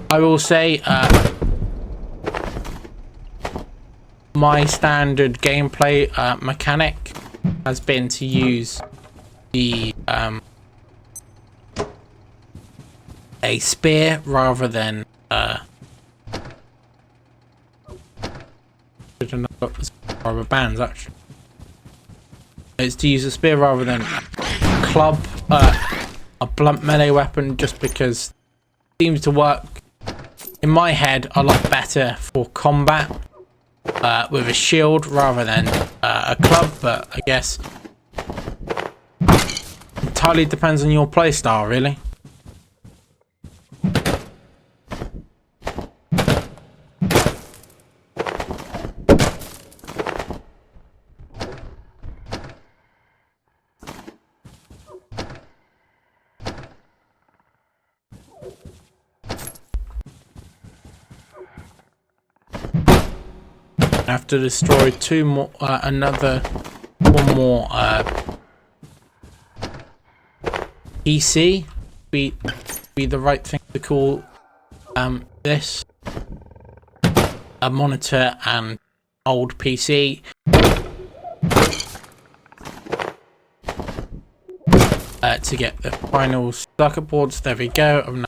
I will say my standard gameplay mechanic has been to use the a spear rather than rubber bands. Actually, it's to use a spear rather than a club, a blunt melee weapon, just because it seems to work in my head a lot better for combat with a shield rather than a club. But I guess entirely depends on your playstyle, really. I have to destroy 2 more, one more PC. Be the right thing to call this a monitor and old PC. To get the final circuit boards. There we go.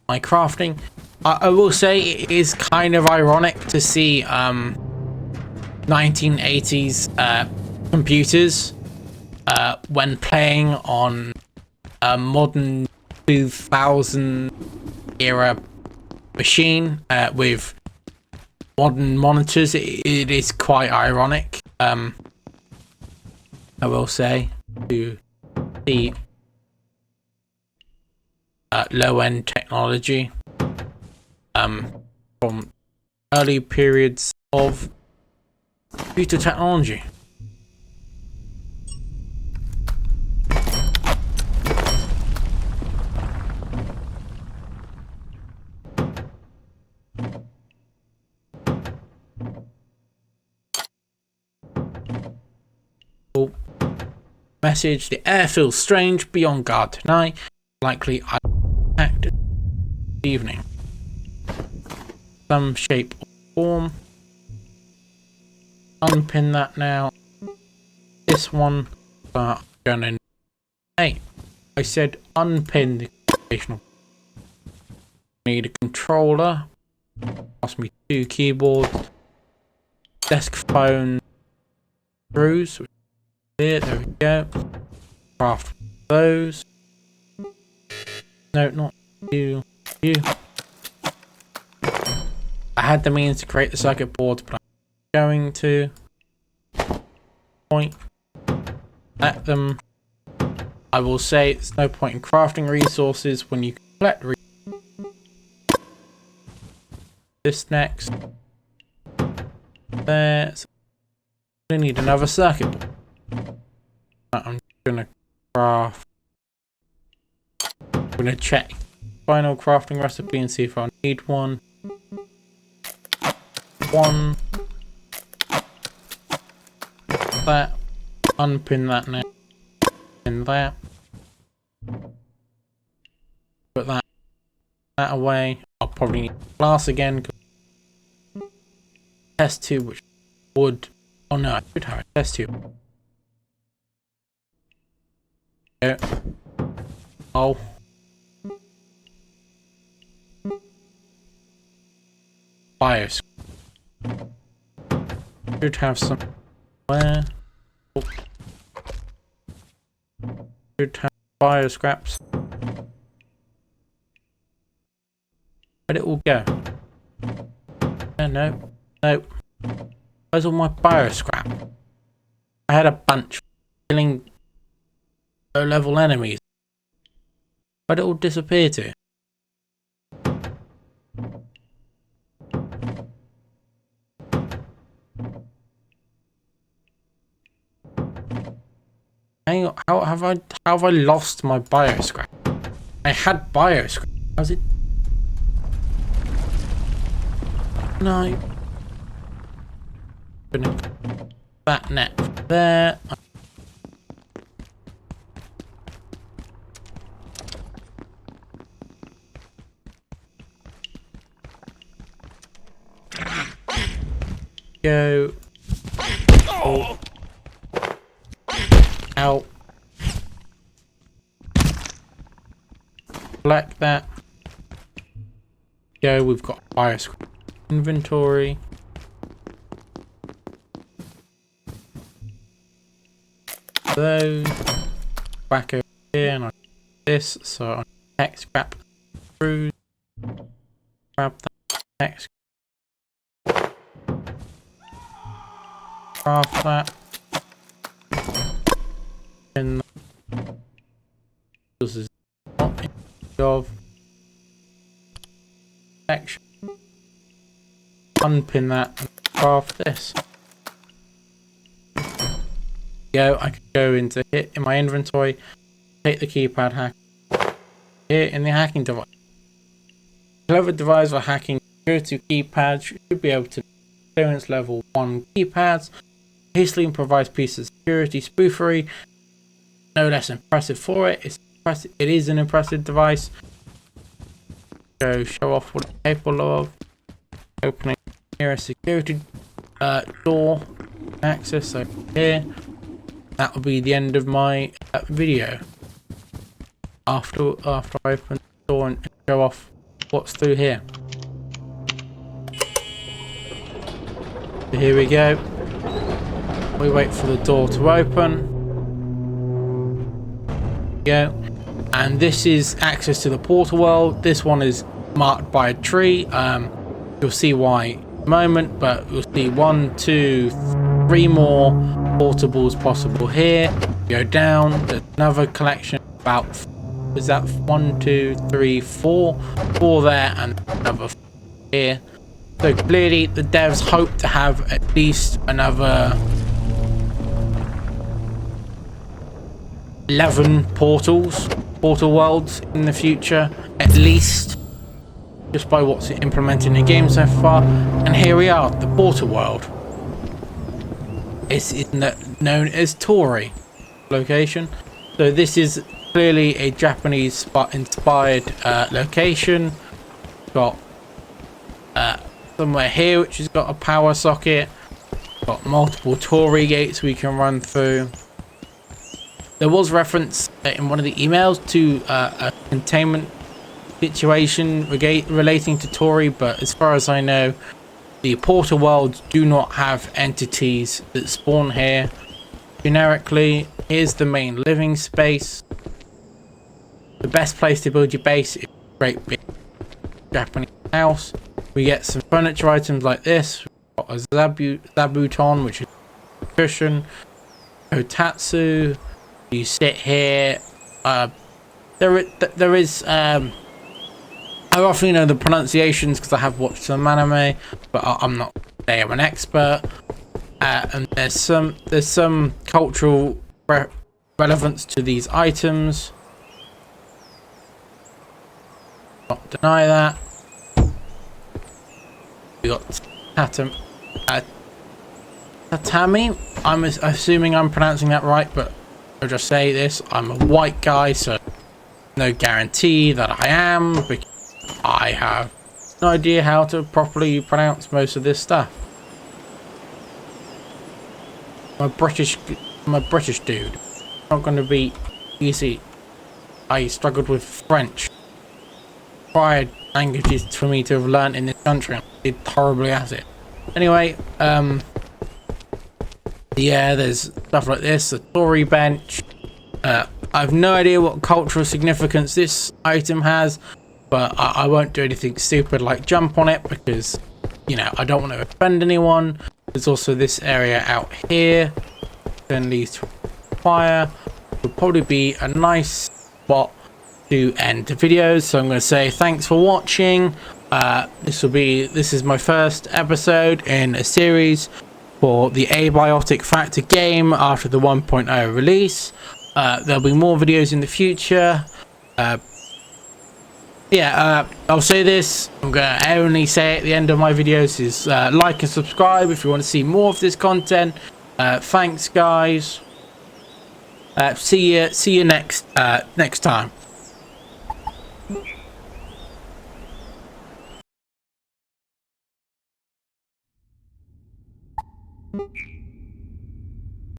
My crafting. I will say it is kind of ironic to see 1980s computers when playing on a modern 2000 era machine with modern monitors. It is quite ironic, I will say, to see low-end technology from early periods of computer technology. Message: the air feels strange. Be on guard tonight. Likely I acted this evening. Some shape or form. Unpin that now. This one, I'm gonna. Hey, I said unpin the computational. Need a controller. Cost me 2 keyboards. Desk phone screws. There we go. Craft those. No, not you. You. I had the means to create the circuit boards, but I'm going to point at them. I will say there's no point in crafting resources when you collect this next. There. So I need another circuit board. I'm gonna craft. I'm gonna check final crafting recipe and see if I need one. That. Unpin that now. Pin that. Put that away. I'll probably need glass again. Test tube, which would. Oh no, I should have a test tube. Yeah. Oh. Bios. Should have some. Where? Oh. Should have bio scraps. Where'd it all go? No. Where's all my bio scrap? I had a bunch killing low level enemies. Where'd it all disappear to? Hang on, how have I lost my bioscrap? I had bioscrap. How's it? No. That net there. Go. Oh. Out. Collect that. Go. We've got bioscrap inventory. Those back over here, and I do this. So on next grab through. Grab that next. Craft that. And this is not of section. Unpin that and craft this. Go, I could go into hit in my inventory, take the keypad hack here in the hacking device. Clever device for hacking security keypads should be able to clearance level 1 keypads. Hastily improvised piece of security spoofery. No less impressive for it. It is an impressive device. Go show off what it's capable of. Opening here a security door access over here. That will be the end of my video. After I open the door and show off what's through here. So here we go. We wait for the door to open. Go. And this is access to the portal world. This one is marked by a tree. You'll see why in a moment, but you'll see 1, 2, 3 more portables possible here. Go down. There's another collection about, is that 1, 2, 3, 4? 4 there and another 4 here. So clearly the devs hope to have at least another 11 portal worlds in the future, at least, just by what's implemented in the game so far. And here we are, the portal world. It's known as Tori location. So this is clearly a Japanese spot inspired location. Got somewhere here which has got a power socket. Got multiple Tori gates we can run through. There was reference in one of the emails to a containment situation relating to Tori, but as far as I know, the portal worlds do not have entities that spawn here. Generically, here's the main living space. The best place to build your base is a great big Japanese house. We get some furniture items like this. We've got a zabuton, which is a cushion. Kotatsu. You sit here. There is I roughly know the pronunciations because I have watched some anime, but I'm not an expert. And there's some cultural relevance to these items. Not deny that. We got tatami. I'm assuming I'm pronouncing that right, but I'll just say this: I'm a white guy, so no guarantee that I am, because I have no idea how to properly pronounce most of this stuff. I'm a British dude. It's not going to be easy. I struggled with French. Required languages for me to have learned in this country. I did horribly at it. Anyway, yeah, there's stuff like this. A Tory bench. I have no idea what cultural significance this item has, but I won't do anything stupid like jump on it because, you know, I don't want to offend anyone. There's also this area out here. Then leads to fire. Would probably be a nice spot to end the video. So I'm going to say thanks for watching. This is my first episode in a series for the Abiotic Factor game after the 1.0 release. There'll be more videos in the future. I'll say this. I'm going to only say at the end of my videos is like and subscribe if you want to see more of this content. Thanks, guys. See you next time.